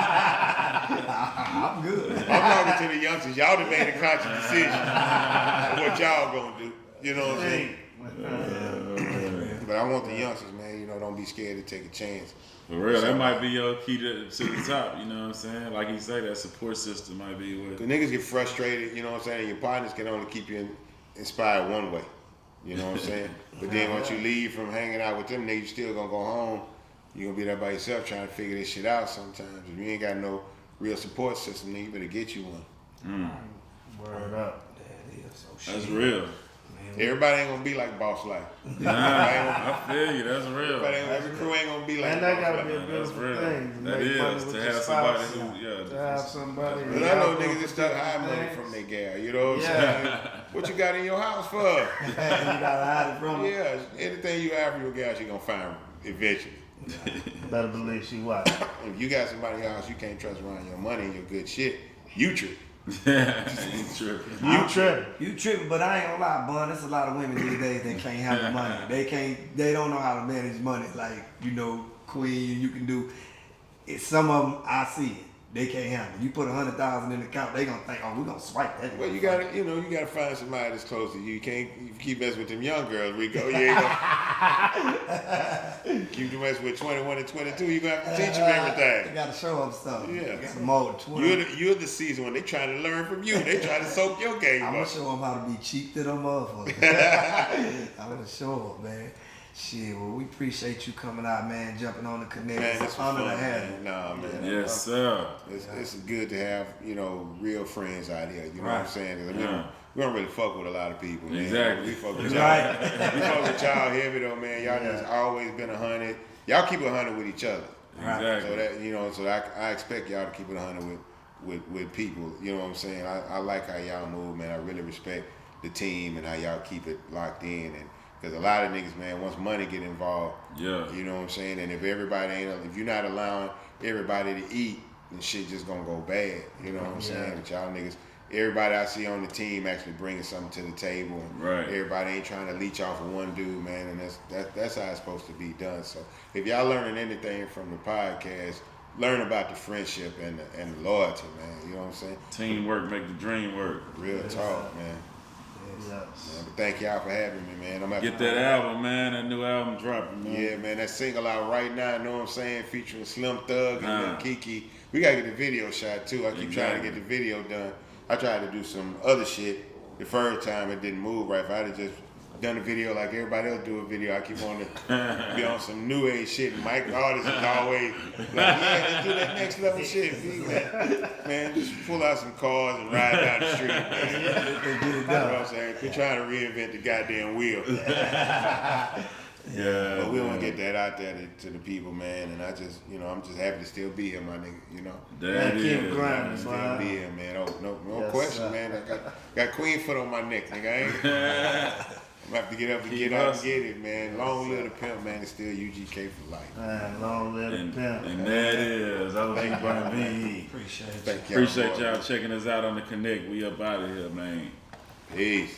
B: I'm good.
D: I'm talking to the youngsters. Y'all done made a conscious decision of what y'all gonna do. You know what I'm saying? But I want the youngsters, man. You know, don't be scared to take a chance.
A: For real, that might be your key to the top. You know what I'm saying? Like you say, that support system might be what.
D: The niggas get frustrated. You know what I'm saying? And your partners can only keep you inspired one way. You know what I'm saying? But then once you leave from hanging out with them niggas, you still gonna go home. You gonna be there by yourself trying to figure this shit out sometimes. If you ain't got no real support system, then you better get you one.
C: Word up.
B: That is so
A: That's
B: shit.
A: real.
D: Everybody ain't gonna be like Boss Life.
A: Nah, I feel you. That's real.
D: Every crew ain't gonna be like
C: And that
D: Boss
C: gotta
D: Life.
C: be a
A: That's
C: beautiful
A: real.
C: thing.
A: That
C: make money
A: is,
C: with
A: to
C: your
A: have somebody
C: spouse,
A: who,
C: to have somebody.
D: But I know niggas that start hiding money from their gal. You know what I'm saying? What you got in your house for?
B: You gotta hide it from them.
D: Yeah, anything you have for your gal, she gonna find eventually.
C: Better believe she watch.
D: If you got somebody in your house you can't trust around your money and your good shit, you trip.
A: True.
C: You tripping.
B: You tripping, but I ain't gonna lie, Bun. There's a lot of women these days that can't handle money. They don't know how to manage money. Like, you know, Queen, you can do. Some of them, I see it. They can't handle it. You put 100,000 in the account, they gonna think, oh, we're gonna swipe that.
D: Well, you gotta find somebody that's close to you. You can't if you keep messing with them young girls, Rico. You ain't gonna keep messing with 21 and 22. You gonna have to teach them everything.
B: You gotta show them stuff.
D: Yeah.
B: You gotta mold 20.
D: You're the season when they trying to learn from you. They trying to soak your game
B: I'm gonna
D: up.
B: show them how to be cheap to them motherfuckers. I'm gonna show them, man. Shit, well, we appreciate you coming out, man, jumping on the connect.
D: Man,
B: It's
D: this
B: an
D: was
B: honor
D: fun,
B: to have you.
D: man. Nah, man.
A: Yes, sir.
D: It's good to have, you know, real friends out here. You know what I'm
B: Right.
D: saying? 'Cause we don't really fuck with a lot of people, man.
A: Exactly.
D: We fuck with y'all.
B: Right.
D: We fuck with y'all heavy though, man. Y'all just always been 100. Y'all keep it 100 with each other.
A: Exactly.
D: So that, you know, so I expect y'all to keep it 100 with people. You know what I'm saying? I like how y'all move, man. I really respect the team and how y'all keep it locked in. And because a lot of niggas, man, once money get involved,
A: Yeah.
D: you know what I'm saying? And if you're not allowing everybody to eat, then shit just gonna go bad. You know what I'm saying? But y'all niggas, everybody I see on the team actually bringing something to the table. And
A: Right.
D: everybody ain't trying to leech off of one dude, man. And that's how it's supposed to be done. So if y'all learning anything from the podcast, learn about the friendship and the loyalty, man. You know what I'm saying?
A: Teamwork make the dream work.
D: Real talk, man.
C: Yes.
D: Man, but thank y'all for having me, man. I'm
A: Get that album, man. That new album dropping, man.
D: Yeah, man, that single out right now, you know what I'm saying, featuring Slim Thug and
A: Nah.
D: Lil Kiki. We gotta get the video shot too. I keep trying to get the video done. I tried to do some other shit the first time, it didn't move right. If I'd have just done a video like everybody else do a video, I keep on to be on some new age shit. And Mike Artist is always like, yeah, let's do that next level shit. Man, just pull out some cars and ride down the street, man.
B: Get it
D: You know what
B: done.
D: I'm saying? We're trying to reinvent the goddamn wheel.
A: Yeah.
D: But we
A: man.
D: want to get that out there to the people, man. And I just, you know, I'm just happy to still be here, my nigga. You know,
A: That
C: Keep
A: is.
C: grinding,
D: still
C: man.
D: be here, man. Oh, no
C: Yes,
D: question,
C: sir.
D: man. I got queen foot on my neck, nigga. I'm gonna have to get up and
A: Keep
D: get out and
A: hustling.
D: get it, man. Long live the pimp, man. It's still UGK for life.
C: Man, long live the
A: And
C: pimp.
A: that is OG Bun B.
B: Appreciate you.
D: Thank y'all.
A: Appreciate
D: boys.
A: y'all checking us out on the Connect. We up out of here, man.
D: Peace.